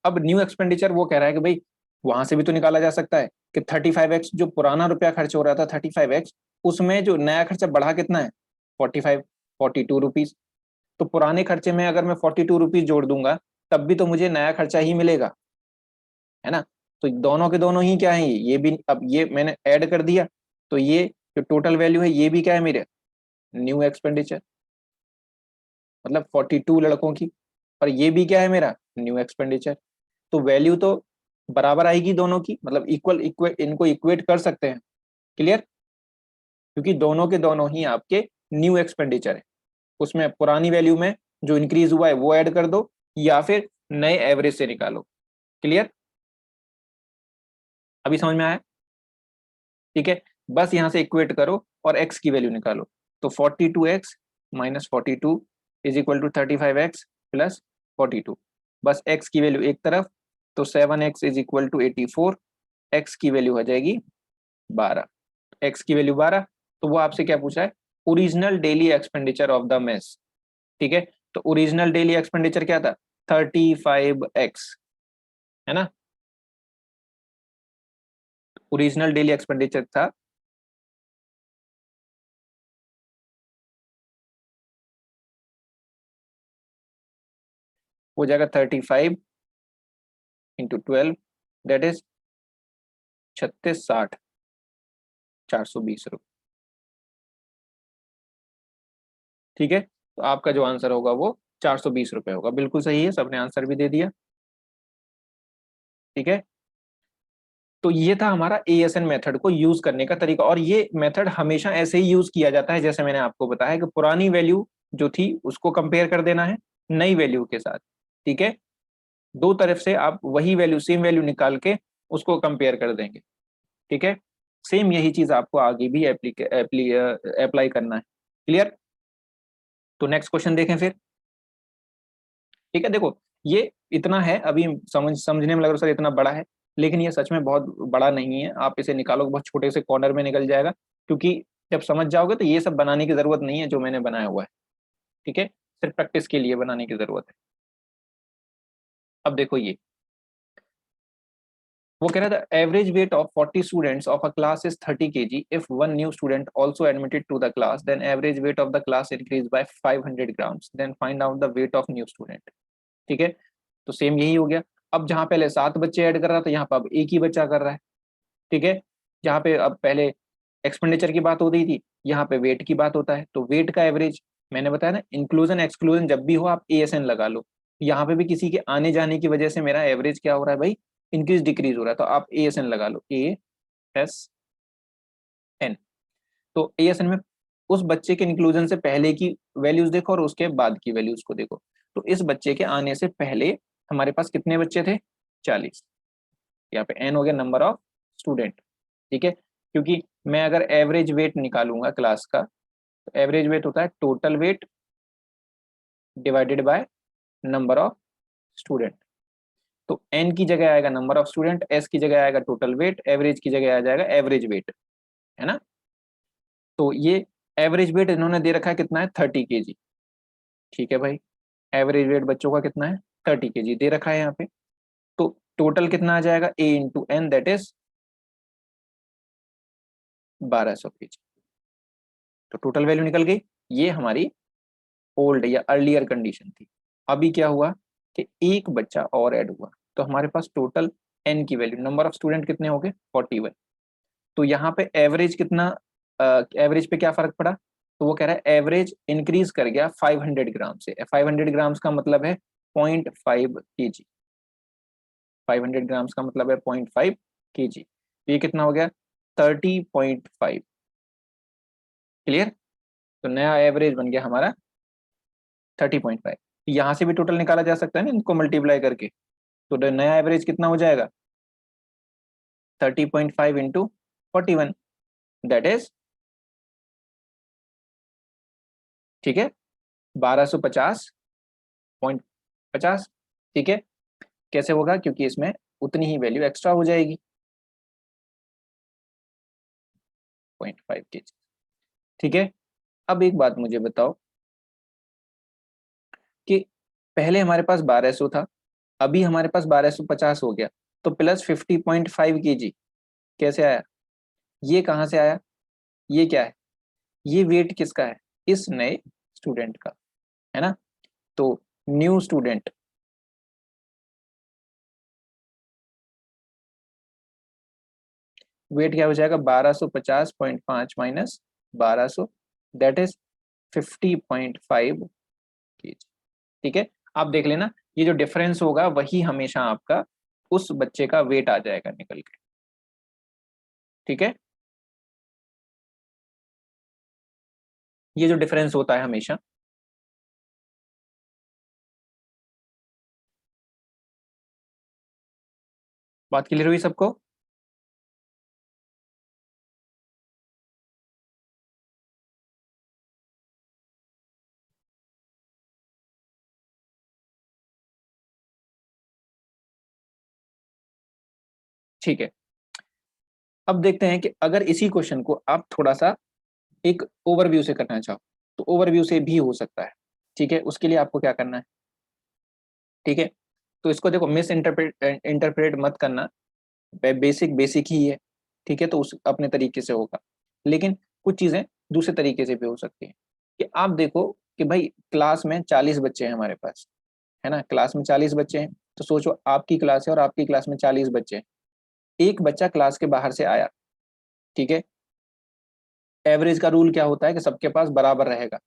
अब न्यू एक्सपेंडिचर वो कह रहा है कि भाई वहां से भी तो निकाला जा सकता है कि 35x जो पुराना रुपया खर्च हो रहा था 35x, उसमें जो नया खर्चा बढ़ा कितना है 45 42 रुपीज। तो पुराने खर्चे में अगर मैं 42 रुपीज जोड़ दूंगा तब भी तो मुझे नया खर्चा ही मिलेगा, है ना। तो दोनों के दोनों ही क्या है, ये भी अब ये मैंने ऐड कर दिया, तो ये जो टोटल वैल्यू है ये भी क्या है मेरे न्यू एक्सपेंडिचर, मतलब 42 लड़कों की, और ये भी क्या है मेरा न्यू एक्सपेंडिचर। तो वैल्यू तो बराबर आएगी दोनों की, मतलब इक्वल इक्वेट इनको इक्वेट कर सकते हैं। क्लियर, क्योंकि दोनों के दोनों ही आपके न्यू एक्सपेंडिचर है। उसमें पुरानी वैल्यू में जो इंक्रीज हुआ है वो ऐड कर दो या फिर नए एवरेज से निकालो। क्लियर, अभी समझ में आया। ठीक है, बस यहां से इक्वेट करो और x की वैल्यू निकालो। तो 42x minus 42 is equal to 35x plus 42। बस x की वैल्यू एक तरफ, तो 7x is equal to 84, x की वैल्यू हो जाएगी 12। x की वैल्यू 12, तो वो आपसे क्या पूछा है original daily expenditure of the mess. ठीक है, तो ओरिजिनल डेली एक्सपेंडिचर क्या था 35x, है ना। ओरिजिनल डेली एक्सपेंडिचर था हो जाएगा 35 इंटू 12, दैट इज 3660 420 रुपये। ठीक है, तो आपका जो आंसर होगा वो 420 रुपये होगा। बिल्कुल सही है, सबने आंसर भी दे दिया। ठीक है, तो ये था हमारा एएसएन मेथड को यूज करने का तरीका, और ये मेथड हमेशा ऐसे ही यूज किया जाता है जैसे मैंने आपको बताया कि पुरानी वैल्यू जो थी उसको कंपेयर कर देना है नई वैल्यू के साथ। ठीक है, दो तरफ से आप वही वैल्यू सेम वैल्यू निकाल के उसको कंपेयर कर देंगे। ठीक है, सेम यही चीज आपको आगे भी अप्लाई करना है। क्लियर, तो नेक्स्ट क्वेश्चन देखें फिर। ठीक है, देखो ये इतना है, अभी समझने में लग रहा है सर इतना बड़ा है, लेकिन ये सच में बहुत बड़ा नहीं है। आप इसे निकालो बहुत छोटे से कॉर्नर में निकल जाएगा, क्योंकि जब समझ जाओगे तो ये सब बनाने की जरूरत नहीं है जो मैंने बनाया हुआ है। ठीक है, सिर्फ प्रैक्टिस के लिए बनाने की जरूरत है। अब देखो ये वो कह रहा था average weight of 40 students of a class is 30 kg। If one new student also admitted to the class then average weight of the class increase by 500 grams, then find out the weight of new student. ठीक है, तो सेम यही हो गया। अब जहां पहले 7 बच्चे ऐड कर रहा था यहाँ पर अब एक ही बच्चा कर रहा है। ठीक है, जहाँ पे अब पहले एक्सपेंडिचर की बात हो रही थी, यहाँ पे वेट की बात होता है। तो वेट का एवरेज मैंने बताया ना, इंक्लूजन एक्सक्लूजन जब भी हो आप एएसएन लगा लो। यहाँ पे भी किसी के आने जाने की वजह से मेरा एवरेज क्या हो रहा है भाई इंक्रीज डिक्रीज हो रहा है, तो आप एएसएन लगा लो ASN। तो एएसएन में उस बच्चे के इंक्लूजन से पहले की वैल्यूज देखो और उसके बाद की वैल्यूज को देखो। तो इस बच्चे के आने से पहले हमारे पास कितने बच्चे थे 40। यहाँ पे एन हो गया नंबर ऑफ स्टूडेंट। ठीक है, क्योंकि मैं अगर एवरेज वेट निकालूंगा क्लास का, तो एवरेज वेट होता है total weight divided by number of student. तो एन की जगह आएगा नंबर ऑफ स्टूडेंट, एस की जगह आएगा टोटल वेट, एवरेज की जगह आ जाएगा एवरेज वेट, है ना। तो ये एवरेज वेट इन्होंने दे रखा है कितना है 30 kg। ठीक है भाई, एवरेज वेट बच्चों का कितना है 30 kg दे रखा है यहाँ पे। तो टोटल कितना आ जाएगा A into N, that is 1200 kg। तो टोटल वैल्यू निकल गई। ये हमारी ओल्ड या अर्लियर कंडीशन थी। अभी क्या हुआ कि एक बच्चा और ऐड हुआ, तो हमारे पास टोटल एन की वैल्यू नंबर ऑफ स्टूडेंट कितने हो गए 41। तो यहाँ पे एवरेज कितना, एवरेज पे क्या फर्क पड़ा, तो वो कह रहा है एवरेज इंक्रीज कर गया 500 ग्राम से। 500 ग्राम्स का मतलब है 0.5 kg। 500 ग्राम्स का मतलब है 0.5 kg। ये कितना हो गया 30.5। क्लियर, तो नया एवरेज बन गया हमारा 30.5। यहाँ से भी टोटल निकाला जा सकता है ना इनको मल्टीप्लाई करके। तो नया एवरेज कितना हो जाएगा 30.5 इंटू 41, दैट इज, ठीक है, 1250.50, ठीक है। कैसे होगा? क्योंकि इसमें उतनी ही वैल्यू एक्स्ट्रा हो जाएगी, 0.5 kg, ठीक है। अब एक बात मुझे बताओ कि पहले हमारे पास 1200 था, अभी हमारे पास 1250 हो गया, तो प्लस 50.5 kg कैसे आया? ये कहाँ से आया? ये क्या है? ये वेट किसका है? इस नए स्टूडेंट का, है ना। तो न्यू स्टूडेंट, वेट क्या हो जाएगा? 1250.5 माइनस 1200, दैट इज 50.5 kg, ठीक है। आप देख लेना, ये जो डिफरेंस होगा वही हमेशा आपका उस बच्चे का वेट आ जाएगा निकल के, ठीक है। ये जो डिफरेंस होता है हमेशा, बात क्लियर हुई सबको? ठीक है। अब देखते हैं कि अगर इसी क्वेश्चन को आप थोड़ा सा एक ओवरव्यू से करना चाहो तो ओवरव्यू से भी हो सकता है, ठीक है। उसके लिए आपको क्या करना है, ठीक है। तो इसको देखो, मिस इंटरप्रेट मत करना, बेसिक बेसिक ही है, ठीक है। तो उस अपने तरीके से होगा, लेकिन कुछ चीजें दूसरे तरीके से भी हो सकती हैं। कि आप देखो कि भाई क्लास में 40 बच्चे हैं हमारे पास, है ना। क्लास में 40 बच्चे हैं, तो सोचो आपकी क्लास है और आपकी क्लास में 40 बच्चे हैं। एक बच्चा क्लास के बाहर से आया, ठीक है। एवरेज का रूल क्या होता है कि सबके पास बराबर रहेगा,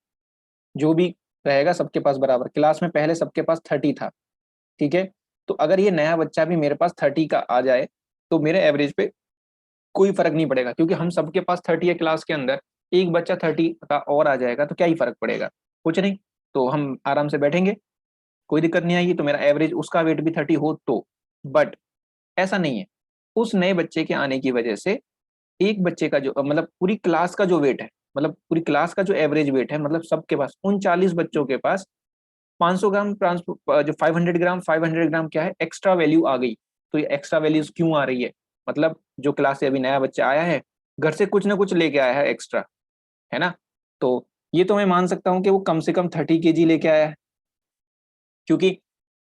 जो भी रहेगा सबके पास बराबर। क्लास में पहले सबके पास 30 था, ठीक है। तो अगर ये नया बच्चा भी मेरे पास 30 का आ जाए तो मेरे एवरेज पे कोई फर्क नहीं पड़ेगा, क्योंकि हम सबके पास 30 है क्लास के अंदर। एक बच्चा 30 का और आ जाएगा तो क्या ही फर्क पड़ेगा? कुछ नहीं। तो हम आराम से बैठेंगे, कोई दिक्कत नहीं आएगी। तो मेरा एवरेज उसका वेट भी 30 हो तो, बट ऐसा नहीं है। उस नए बच्चे के आने की वजह से एक बच्चे का जो मतलब पूरी क्लास का जो वेट है, मतलब पूरी क्लास का जो एवरेज वेट है, मतलब सबके पास, उन 40 बच्चों के पास 500 ग्राम ट्रांसपोर्ट, जो 500 ग्राम क्या है, एक्स्ट्रा वैल्यू आ गई। तो ये एक्स्ट्रा वैल्यूज क्यों आ रही है? मतलब जो क्लास से अभी नया बच्चा आया है, घर से कुछ ना कुछ लेके आया है एक्स्ट्रा, है ना। तो ये तो मैं मान सकता हूँ कि वो कम से कम 30 kg लेके आया है, क्योंकि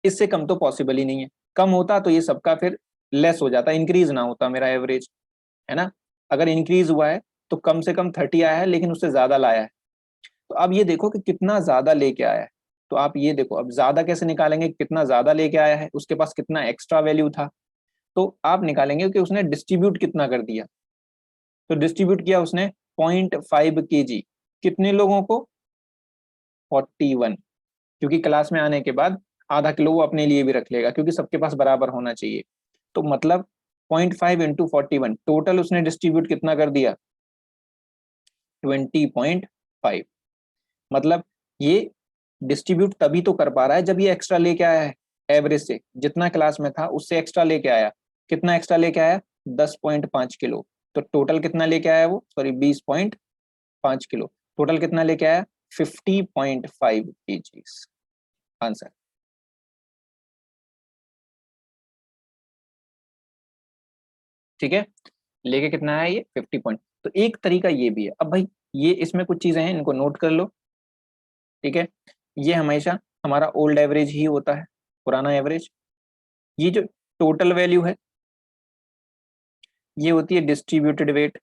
इससे कम तो पॉसिबल ही नहीं है। कम होता तो ये सबका फिर लेस हो जाता, इंक्रीज ना होता मेरा एवरेज, है ना। अगर इंक्रीज हुआ है तो कम से कम 30 आया है, लेकिन उससे ज्यादा लाया है। तो अब ये देखो कि कितना ज्यादा लेके आया है। तो आप ये देखो, अब ज्यादा कैसे निकालेंगे? कितना ज्यादा लेके आया है, उसके पास कितना एक्स्ट्रा वैल्यू था। तो आप निकालेंगे कि उसने डिस्ट्रीब्यूट कितना कर दिया। तो डिस्ट्रीब्यूट किया उसने 0.5 kg, कितने लोगों को? 41। क्योंकि क्लास में आने के बाद आधा किलो वो अपने लिए भी रख लेगा, क्योंकि सबके पास बराबर होना चाहिए। तो मतलब 0.5 इंटू 41, टोटल उसने डिस्ट्रीब्यूट कितना कर दिया? 20.5। मतलब ये डिस्ट्रीब्यूट तभी तो कर पा रहा है जब ये एक्स्ट्रा लेके आया है, एवरेज से जितना क्लास में था उससे एक्स्ट्रा लेके आया। कितना एक्स्ट्रा लेके आया? 10.5 किलो। तो टोटल कितना लेके आया वो? Sorry, 20.5 kilo. टोटल कितना लेके आया? 50.5 kg। आंसर, ठीक है। लेके कितना है ये? 50 पॉइंट। तो एक तरीका ये भी है। अब भाई ये इसमें कुछ चीजें हैं, इनको नोट कर लो, ठीक है। ये हमेशा हमारा ओल्ड एवरेज ही होता है, पुराना एवरेज। ये जो टोटल वैल्यू है, ये होती है डिस्ट्रीब्यूटेड वेट।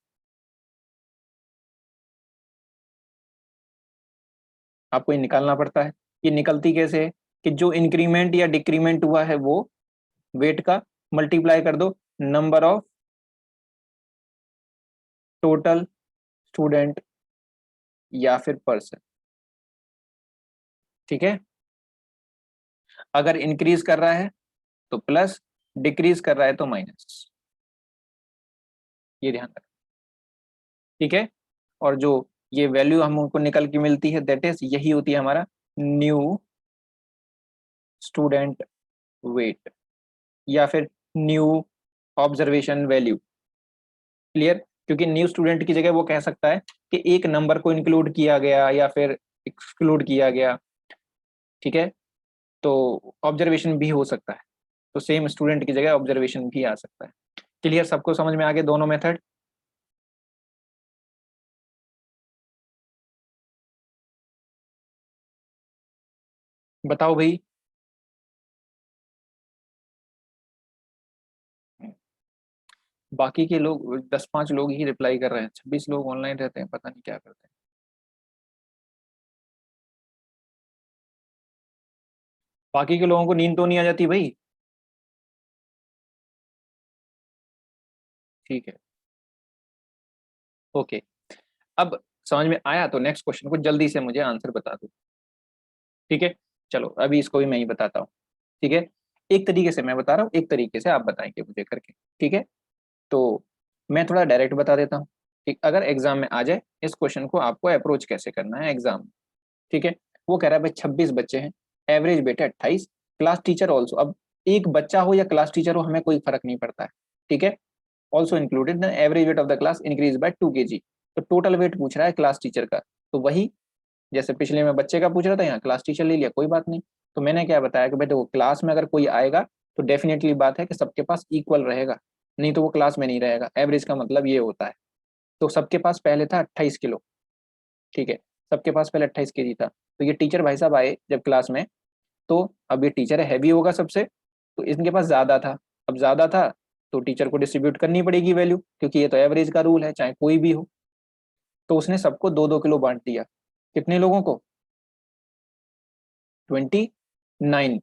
आपको ये निकालना पड़ता है। ये निकलती कैसे है? कि जो इंक्रीमेंट या डिक्रीमेंट हुआ है वो वेट का मल्टीप्लाई कर दो नंबर ऑफ टोटल स्टूडेंट या फिर पर्सन, ठीक है। अगर इंक्रीज कर रहा है तो प्लस, डिक्रीज कर रहा है तो माइनस, ये ध्यान रखना, ठीक है। और जो ये वैल्यू हमको निकल के मिलती है, दैट इज, यही होती है हमारा न्यू स्टूडेंट वेट या फिर न्यू ऑब्जर्वेशन वैल्यू। क्लियर? क्योंकि न्यू स्टूडेंट की जगह वो कह सकता है कि एक नंबर को इंक्लूड किया गया या फिर एक्सक्लूड किया गया, ठीक है। तो ऑब्जर्वेशन भी हो सकता है, तो सेम स्टूडेंट की जगह ऑब्जर्वेशन भी आ सकता है। क्लियर, सबको समझ में आ गए दोनों मेथड? बताओ भाई। बाकी के लोग 10-5 लोग ही रिप्लाई कर रहे हैं, 26 लोग ऑनलाइन रहते हैं, पता नहीं क्या करते हैं। बाकी के लोगों को नींद तो नहीं आ जाती भाई? ठीक है, ओके। अब समझ में आया तो नेक्स्ट क्वेश्चन को जल्दी से मुझे आंसर बता दो, ठीक है। चलो अभी इसको भी मैं ही बताता हूँ, ठीक है। एक तरीके से मैं बता रहा हूँ, एक तरीके से आप बताएंगे मुझे करके, ठीक है। तो मैं थोड़ा डायरेक्ट बता देता हूँ कि अगर एग्जाम में आ जाए इस क्वेश्चन को आपको अप्रोच कैसे करना है एग्जाम में, ठीक है। वो कह रहा है भाई 26 बच्चे हैं, एवरेज बेटे 28, क्लास टीचर ऑल्सो। अब एक बच्चा हो या क्लास टीचर हो हमें कोई फर्क नहीं पड़ता है, ठीक है। Also included the average weight of the class increase bye 2 kg। तो टोटल वेट पूछ रहा है क्लास टीचर का, तो वही जैसे पिछले में बच्चे का पूछ रहा था, यहाँ क्लास टीचर ले लिया, कोई बात नहीं। तो मैंने क्या बताया कि बेटे वो क्लास में अगर कोई आएगा तो डेफिनेटली बात है कि सबके पास इक्वल रहेगा, नहीं तो वो क्लास में नहीं रहेगा। एवरेज का मतलब ये होता है। तो सबके पास पहले था 28 किलो, ठीक है। सबके पास पहले 28 kg था। तो ये टीचर भाई साहब आए जब क्लास में, तो अब ये टीचर है, हैवी होगा सबसे, तो इनके पास ज्यादा था। अब ज्यादा था तो टीचर को डिस्ट्रीब्यूट करनी पड़ेगी वैल्यू, क्योंकि ये तो एवरेज का रूल है चाहे कोई भी हो। तो उसने सबको 2-2 किलो बांट दिया। कितने लोगों को? 29,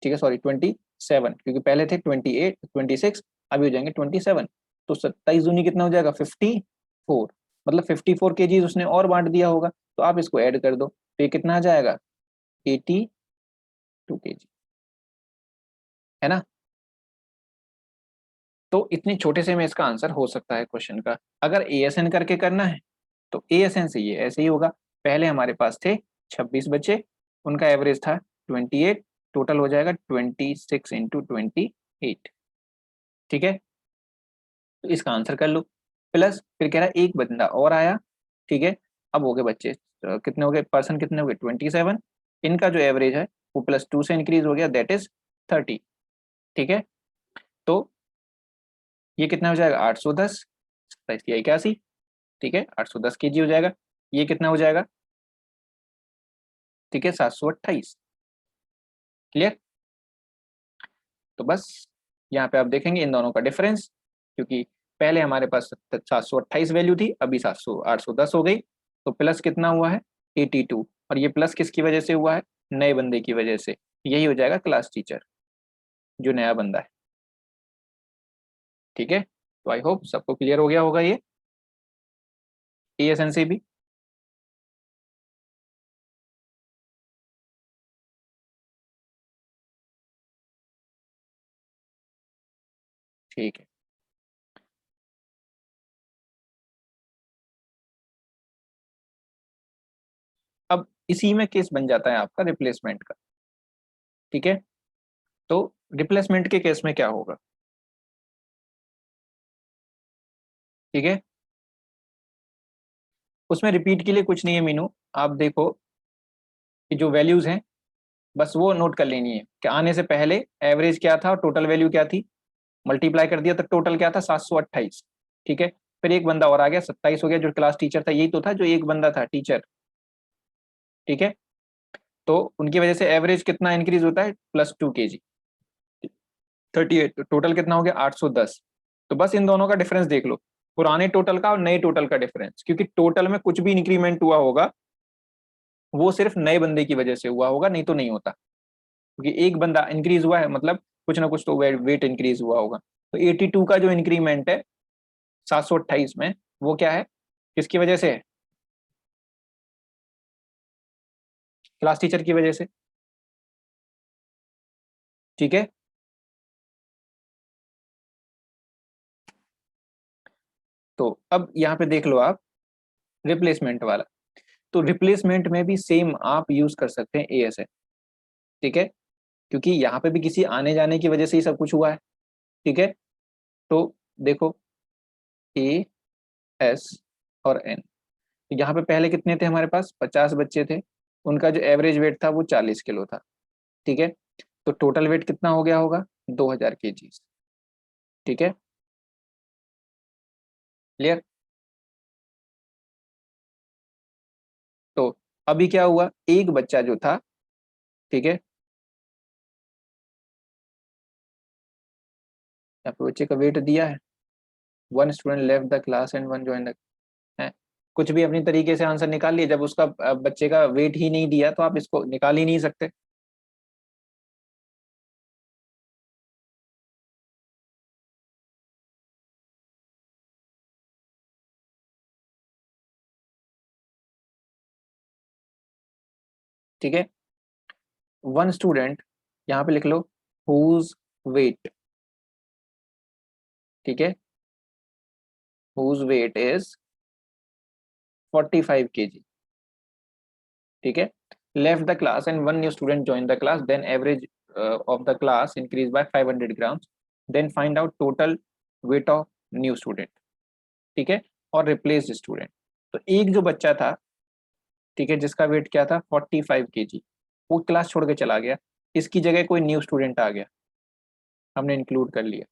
ठीक है, सॉरी 27, क्योंकि पहले थे 28, 26, अभी हो जाएंगे 27। तो 27 दूनी कितना हो जाएगा? 54। मतलब 54 kg उसने और बांट दिया होगा। तो आप इसको ऐड कर दो तो ये कितना आ जाएगा? 82 kg, है ना। तो इतने छोटे से में इसका आंसर हो सकता है क्वेश्चन का। अगर एएसएन करके करना है तो एएसएन से ये ऐसे ही होगा। पहले हमारे पास थे 26 बच्चे, उनका एवरेज था 28, टोटल हो जाएगा 26 × 28, ठीक है। तो इसका आंसर कर लो। प्लस फिर कह रहा है एक बंदा और आया, ठीक है। अब हो गए बच्चे कितने हो गए, पर्सन कितने हो गए? 27। इनका जो एवरेज है वो +2 से इंक्रीज हो गया, दैट इज 30, ठीक है। तो ये कितना हो जाएगा? 810, 81, ठीक है, 810 kg हो जाएगा। ये कितना हो जाएगा? ठीक है, 728। क्लियर। तो बस यहाँ पे आप देखेंगे इन दोनों का डिफरेंस, क्योंकि पहले हमारे पास 728 वैल्यू थी, अभी 810 हो गई। तो प्लस कितना हुआ है? 82। और ये प्लस किसकी वजह से हुआ है? नए बंदे की वजह से। यही हो जाएगा क्लास टीचर, जो नया बंदा है, ठीक है। तो आई होप सबको क्लियर हो गया होगा ये एएसएन से भी। ठीक है। अब इसी में केस बन जाता है आपका रिप्लेसमेंट का, ठीक है। तो रिप्लेसमेंट के केस में क्या होगा, ठीक है। उसमें रिपीट के लिए कुछ नहीं है मीनू। आप देखो कि जो वैल्यूज हैं बस वो नोट कर लेनी है कि आने से पहले एवरेज क्या था और टोटल वैल्यू क्या थी, मल्टीप्लाई कर दिया तो टोटल क्या था? 728, ठीक है। फिर एक बंदा और आ गया, 27 हो गया, जो क्लास टीचर था। यही तो था जो एक बंदा था टीचर, ठीक है। तो उनकी वजह से एवरेज कितना इंक्रीज होता है? +2 kg, 38। तो टोटल कितना हो गया? 810। तो बस इन दोनों का डिफरेंस देख लो, पुराने टोटल का और नए टोटल का डिफरेंस, क्योंकि टोटल में कुछ भी इंक्रीमेंट हुआ होगा वो सिर्फ नए बंदे की वजह से हुआ होगा, नहीं तो नहीं होता। क्योंकि एक बंदा इंक्रीज हुआ है मतलब कुछ ना कुछ तो वेट इंक्रीज हुआ होगा। तो 82 का जो इंक्रीमेंट है 728 में, वो क्या है, किसकी वजह से है? क्लास टीचर की वजह से, ठीक है। तो अब यहाँ पे देख लो आप रिप्लेसमेंट वाला। तो रिप्लेसमेंट में भी सेम आप यूज कर सकते हैं एएसए, ठीक है। क्योंकि यहाँ पे भी किसी आने जाने की वजह से ही सब कुछ हुआ है, ठीक है। तो देखो ए एस और एन। यहाँ पे पहले कितने थे हमारे पास, 50 बच्चे थे, उनका जो एवरेज वेट था वो 40 किलो था, ठीक है। तो टोटल वेट कितना हो गया होगा, 2000 केजी, ठीक है, क्लियर। तो अभी क्या हुआ, एक बच्चा जो था, ठीक है, यहाँ पे बच्चे का वेट दिया है, one student left the class and one join the, है, कुछ भी अपनी तरीके से आंसर निकाल लिए, जब उसका बच्चे का वेट ही नहीं दिया तो आप इसको निकाल ही नहीं सकते। ठीक है, वन स्टूडेंट, यहाँ पे लिख लो हुज वेट, ठीक है, हुज वेट इज 45 केजी, ठीक है, left the class and one new student joined the class, then average of the class increased by 500 grams, then find out total weight of new student, ठीक है, और replaced student। तो एक जो बच्चा था, ठीक है, जिसका वेट क्या था 45 केजी, वो क्लास छोड़ के चला गया, इसकी जगह कोई न्यू स्टूडेंट आ गया, हमने इंक्लूड कर लिया,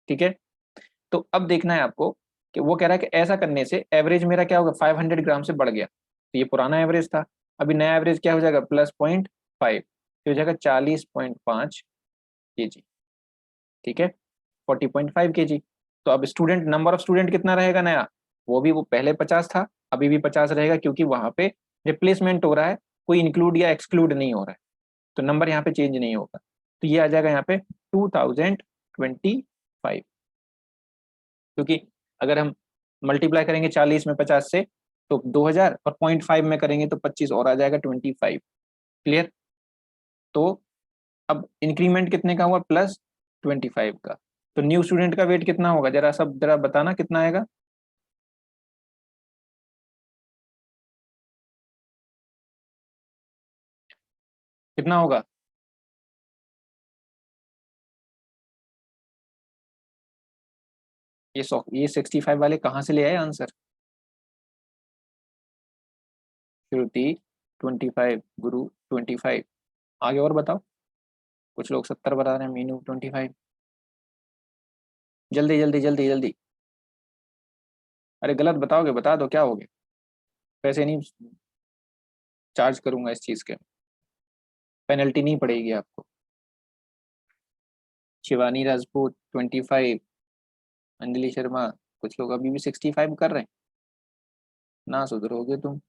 ठीक है। तो अब देखना है आपको कि वो कह रहा है कि ऐसा करने से एवरेज मेरा क्या होगा, 500 ग्राम से बढ़ गया, तो ये पुराना एवरेज था, अभी नया एवरेज क्या हो जाएगा, +0.5, तो हो जाएगा 40.5 केजी, ठीक है, 40.5 केजी। तो अब स्टूडेंट, नंबर ऑफ स्टूडेंट कितना रहेगा नया, वो भी, वो पहले 50 था, अभी भी 50 रहेगा, क्योंकि वहां पे रिप्लेसमेंट हो रहा है, कोई इंक्लूड या एक्सक्लूड नहीं हो रहा है, तो नंबर यहाँ पे चेंज नहीं होगा, तो ये आ जाएगा यहाँ पे 2025, क्योंकि अगर हम मल्टीप्लाई करेंगे 40 में 50 से तो 2000, और 0.5 में करेंगे तो 25 और आ जाएगा 25, क्लियर। तो अब इंक्रीमेंट कितने का हुआ, +25 का, तो न्यू स्टूडेंट का वेट कितना होगा, जरा सब जरा बताना कितना आएगा, कितना होगा, ये 65 वाले कहाँ से ले आए आंसर, श्रुति 25, गुरु 25, आगे और बताओ, कुछ लोग 70 बता रहे हैं, मीनू 25, जल्दी जल्दी जल्दी जल्दी, अरे गलत बताओगे बता दो, क्या हो गया, पैसे नहीं चार्ज करूंगा इस चीज के, पेनल्टी नहीं पड़ेगी आपको। शिवानी राजपूत 25, अंजलि शर्मा, कुछ लोग अभी भी 65 कर रहे हैं, ना सुधरोगे तुम,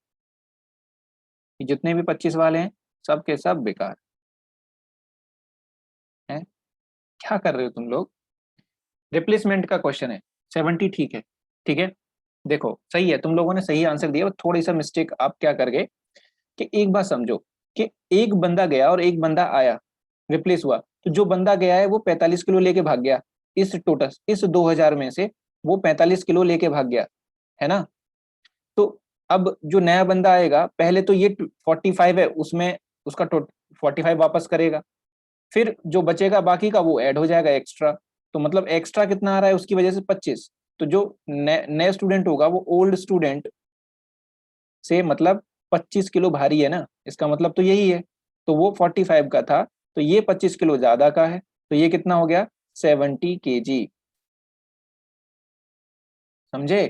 जितने भी 25 वाले हैं सब के सब बेकार हैं, क्या कर रहे हो तुम लोग, रिप्लेसमेंट का क्वेश्चन है, 70 ठीक है, ठीक है, देखो सही है, तुम लोगों ने सही आंसर दिया, थोड़ी सा मिस्टेक आप क्या कर गए, कि एक बात समझो, कि एक बंदा गया और एक बंदा आया, रिप्लेस हुआ, तो जो बंदा गया है वो 45 किलो लेके भाग गया, इस टोटल इस 2000 में से वो 45 किलो लेके भाग गया, है ना। तो अब जो नया बंदा आएगा, पहले तो ये 45 है, उसमें उसका 45 वापस करेगा, फिर जो बचेगा बाकी का वो ऐड हो जाएगा एक्स्ट्रा, तो मतलब एक्स्ट्रा कितना आ रहा है उसकी वजह से 25, तो जो नए स्टूडेंट होगा वो ओल्ड स्टूडेंट से मतलब 25 किलो भारी है ना, इसका मतलब तो यही है, तो वो 45 का था, तो ये 25 किलो ज्यादा का है, तो ये कितना हो गया, 70 केजी, समझे,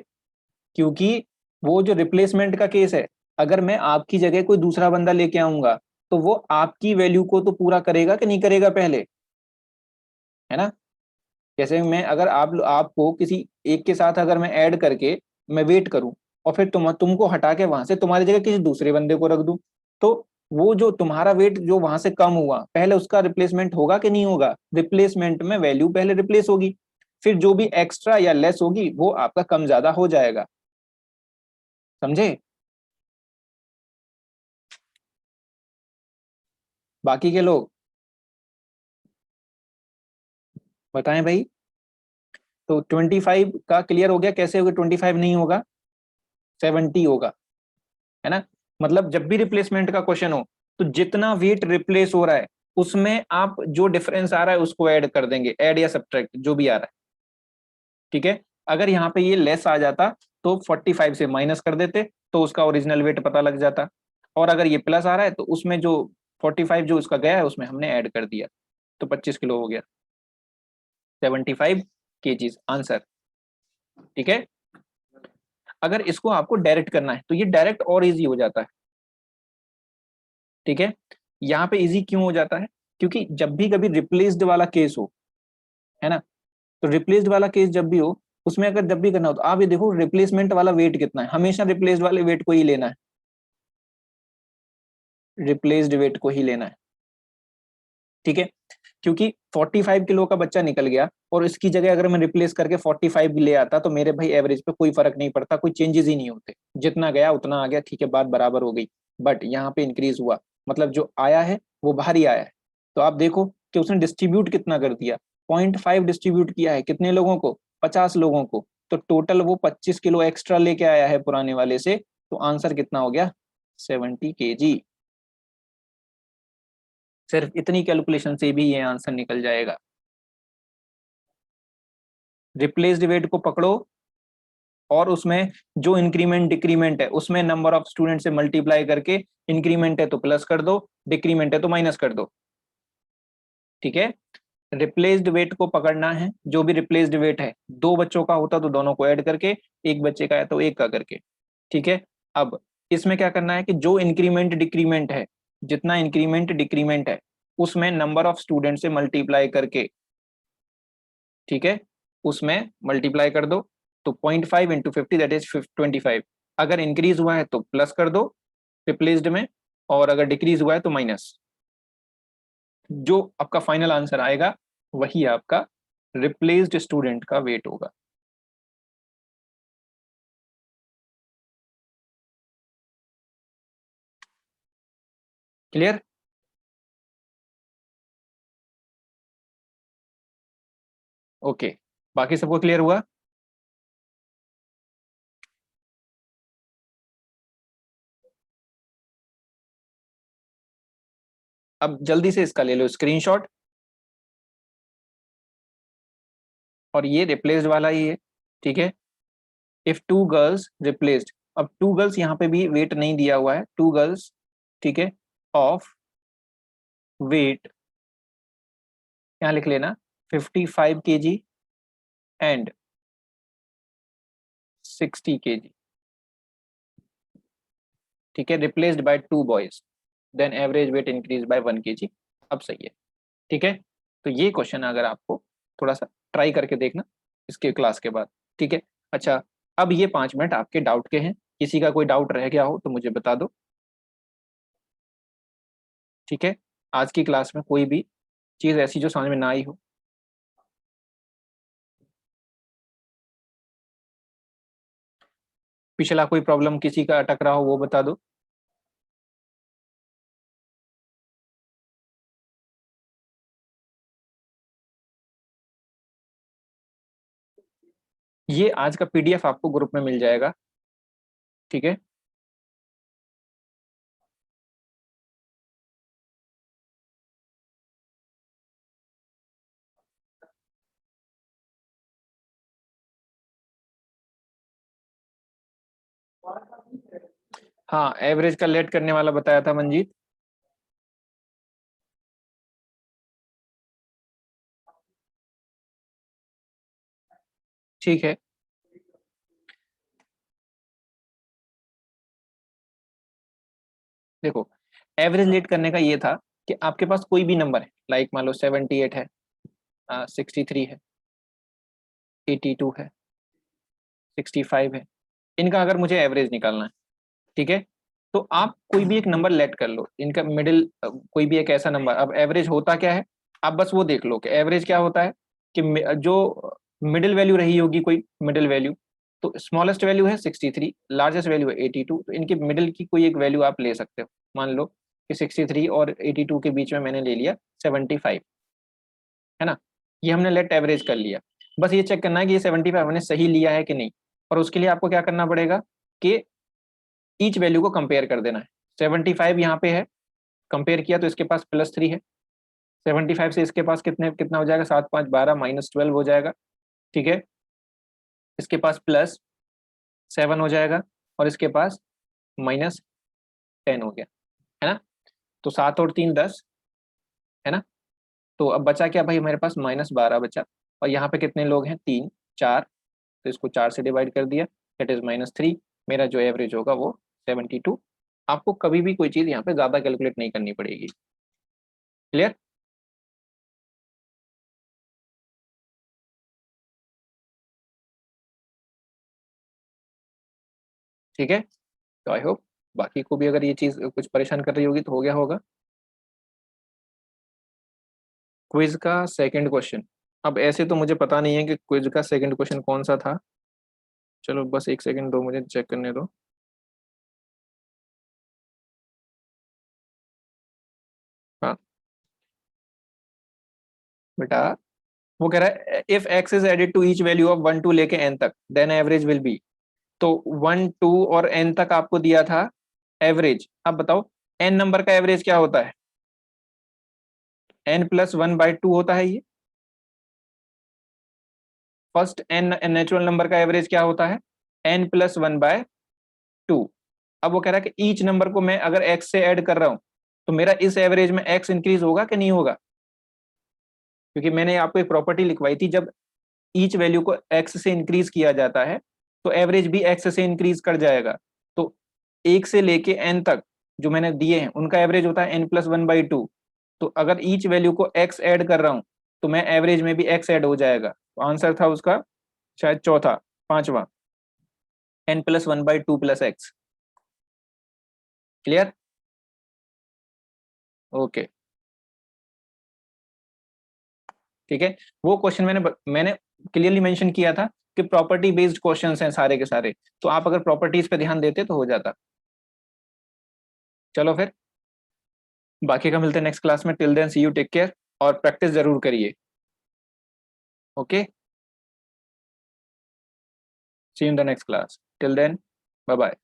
क्योंकि वो जो रिप्लेसमेंट का केस है, अगर मैं आपकी जगह कोई दूसरा बंदा लेके आऊंगा तो वो आपकी वैल्यू को तो पूरा करेगा कि नहीं करेगा पहले, है ना। जैसे मैं अगर आपको किसी एक के साथ अगर मैं ऐड करके मैं वेट करूं, और फिर तुमको हटा के वहां से तुम्हारी जगह किसी दूसरे बंदे को रख दूं, तो वो जो तुम्हारा वेट जो वहां से कम हुआ, पहले उसका रिप्लेसमेंट होगा कि नहीं होगा, रिप्लेसमेंट में वैल्यू पहले रिप्लेस होगी, फिर जो भी एक्स्ट्रा या लेस होगी वो आपका कम ज्यादा हो जाएगा, समझे। बाकी के लोग बताएं भाई। तो 25 का क्लियर हो गया, कैसे होगा, 25 नहीं होगा, 70 होगा, है ना। मतलब जब भी रिप्लेसमेंट का क्वेश्चन हो, तो जितना वेट रिप्लेस हो रहा है उसमें आप जो डिफरेंस आ रहा है उसको ऐड कर देंगे, ऐड या सब्ट्रैक्ट जो भी आ रहा है, ठीक है। अगर यहाँ पे ये लेस आ जाता तो 45 से माइनस कर देते तो उसका ओरिजिनल वेट पता लग जाता, और अगर ये प्लस आ रहा है तो उसमें जो 45 जो उसका गया है उसमें हमने ऐड कर दिया, तो 25 किलो हो गया, 75 केजीज आंसर। ठीक है, अगर इसको आपको डायरेक्ट करना है तो ये डायरेक्ट और इजी हो जाता है। ठीक है, यहाँ पे इजी क्यों हो जाता है, क्योंकि जब भी कभी रिप्लेस्ड वाला केस हो, है ना, तो रिप्लेस्ड वाला केस जब भी हो उसमें अगर जब भी करना हो तो आप ये देखो रिप्लेसमेंट वाला वेट कितना है, हमेशा रिप्लेस्ड वाले वेट को ही लेना है, रिप्लेस्ड वेट को ही लेना है। ठीक है, क्योंकि 45 किलो का बच्चा निकल गया और इसकी जगह अगर मैं रिप्लेस करके 45 ले आता तो मेरे भाई एवरेज पे कोई फर्क नहीं पड़ता, कोई चेंजेस ही नहीं होते, जितना गया उतना आ गया, ठीक है, बात बराबर हो गई। बट यहाँ पे इंक्रीज हुआ, मतलब जो आया है वो बाहर ही आया है। तो आप देखो कि उसने डिस्ट्रीब्यूट कितना कर दिया, 0.5 डिस्ट्रीब्यूट किया है, कितने लोगों को, 50 लोगों को, तो टोटल वो 25 किलो एक्स्ट्रा लेके आया है पुराने वाले से, तो आंसर कितना हो गया, 70 kg। सिर्फ इतनी कैलकुलेशन से भी ये आंसर निकल जाएगा। रिप्लेस्ड वेट को पकड़ो और उसमें जो इंक्रीमेंट डिक्रीमेंट है उसमें नंबर ऑफ स्टूडेंट से मल्टीप्लाई करके, इंक्रीमेंट है तो प्लस कर दो, डिक्रीमेंट है तो माइनस कर दो। ठीक है, रिप्लेस्ड वेट को पकड़ना है, जो भी रिप्लेस्ड वेट है, दो बच्चों का होता तो दोनों को ऐड करके, एक बच्चे का है तो एक का करके। ठीक है, अब इसमें क्या करना है कि जो इंक्रीमेंट डिक्रीमेंट है, जितना इंक्रीमेंट डिक्रीमेंट है उसमें नंबर ऑफ स्टूडेंट से मल्टीप्लाई करके, ठीक है, उसमें मल्टीप्लाई कर दो, तो 0.5 इंटू 50 दैट इज 25। अगर इंक्रीज हुआ है तो प्लस कर दो रिप्लेस्ड में, और अगर डिक्रीज हुआ है तो माइनस। जो आपका फाइनल आंसर आएगा वही आपका रिप्लेस्ड स्टूडेंट का वेट होगा। क्लियर? ओके, बाकी सबको क्लियर हुआ? अब जल्दी से इसका ले लो स्क्रीनशॉट, और ये रिप्लेस्ड वाला ही है। ठीक है, इफ टू गर्ल्स रिप्लेस्ड, अब टू गर्ल्स यहाँ पे भी वेट नहीं दिया हुआ है, टू गर्ल्स, ठीक है, ऑफ वेट, यहाँ लिख लेना 55 kg एंड 60 kg। ठीक है, replaced by two boys, then average weight increase by 1 kg। अब सही है। ठीक है, तो ये क्वेश्चन अगर आपको थोड़ा सा ट्राई करके देखना इसके क्लास के बाद। ठीक है, अच्छा, अब ये 5 मिनट आपके डाउट के हैं, किसी का कोई डाउट रह गया हो तो मुझे बता दो। ठीक है, आज की क्लास में कोई भी चीज ऐसी जो समझ में ना आई हो। पिछला कोई प्रॉब्लम किसी का अटक रहा हो वो बता दो। ये आज का पीडीएफ आपको ग्रुप में मिल जाएगा। ठीक है, हाँ, एवरेज का लेट करने वाला बताया था मंजीत। ठीक है, देखो एवरेज लेट करने का ये था कि आपके पास कोई भी नंबर है, लाइक मान लो 78 है, 63 है, 82 है, 65 है, इनका अगर मुझे एवरेज निकालना है, ठीक है, तो आप कोई भी एक नंबर लेट कर लो, इनका मिडिल कोई भी एक ऐसा नंबर। अब एवरेज होता क्या है, आप बस वो देख लो कि एवरेज क्या होता है, कि जो मिडिल वैल्यू रही होगी, कोई मिडिल वैल्यू, तो स्मॉलेस्ट वैल्यू है 63, लार्जेस्ट वैल्यू है 82, तो इनके मिडिल की कोई एक वैल्यू आप ले सकते हो। मान लो कि 63 और 82 के बीच में मैंने ले लिया 75, है ना, ये हमने लेट एवरेज कर लिया। बस ये चेक करना है कि ये 75 हमने सही लिया है कि नहीं, और उसके लिए आपको क्या करना पड़ेगा कि ईच वैल्यू को कंपेयर कर देना है। 75 यहाँ पे है, कंपेयर किया तो इसके पास +3 है, 75 से इसके पास कितना हो जाएगा, 7 5 12 -12 हो जाएगा। ठीक है, इसके पास 7 हो जाएगा और इसके पास -10 हो गया, है ना। तो 7 और 3 10, है ना। तो अब बचा क्या भाई, मेरे पास -12 बचा। और यहाँ पे कितने लोग हैं, 3 4, तो इसको 4 से डिवाइड कर दिया, दैट इज -3। मेरा जो एवरेज होगा वो 72। आपको कभी भी कोई चीज़ यहाँ पे ज़्यादा कैलकुलेट नहीं करनी पड़ेगी। क्लियर। ठीक है, तो आई होप बाकी को भी अगर ये चीज़ कुछ परेशान कर रही होगी तो हो गया होगा। क्विज का सेकंड क्वेश्चन, अब ऐसे तो मुझे पता नहीं है कि क्विज का सेकंड क्वेश्चन कौन सा था। चलो बस एक सेकंड दो, मुझे चेक करने दो। हाँ बेटा, वो कह रहा है if x is added to each value of 1 2 लेके n तक देन एवरेज विल बी। तो 1 2 और n तक आपको दिया था एवरेज। अब बताओ n नंबर का एवरेज क्या होता है, n+1/2 होता है ये। फर्स्ट n नेचुरल नंबर का एवरेज क्या होता है, n+1/2। अब वो कह रहा है कि ईच नंबर को मैं अगर x से ऐड कर रहा हूं तो मेरा इस एवरेज में x इंक्रीज होगा कि नहीं होगा। क्योंकि मैंने आपको एक प्रॉपर्टी लिखवाई थी, जब ईच वैल्यू को x से इंक्रीज किया जाता है तो एवरेज भी x से इंक्रीज कर जाएगा। तो 1 से लेके n तक जो मैंने दिए हैं उनका एवरेज होता है n+1/2। तो अगर ईच वैल्यू को x ऐड कर रहा हूं तो मैं एवरेज में भी x ऐड हो जाएगा। तो आंसर था उसका शायद चौथा, पांचवा, n+1/2 + x। क्लियर। ओके ठीक है। वो क्वेश्चन मैंने क्लियरली मेंशन किया था कि प्रॉपर्टी बेस्ड क्वेश्चंस हैं सारे के सारे, तो आप अगर प्रॉपर्टीज पे ध्यान देते तो हो जाता। चलो फिर बाकी का मिलते हैं नेक्स्ट क्लास में। Till then see you, take care, और प्रैक्टिस जरूर करिए। Okay, see you in the next class. Till then bye bye.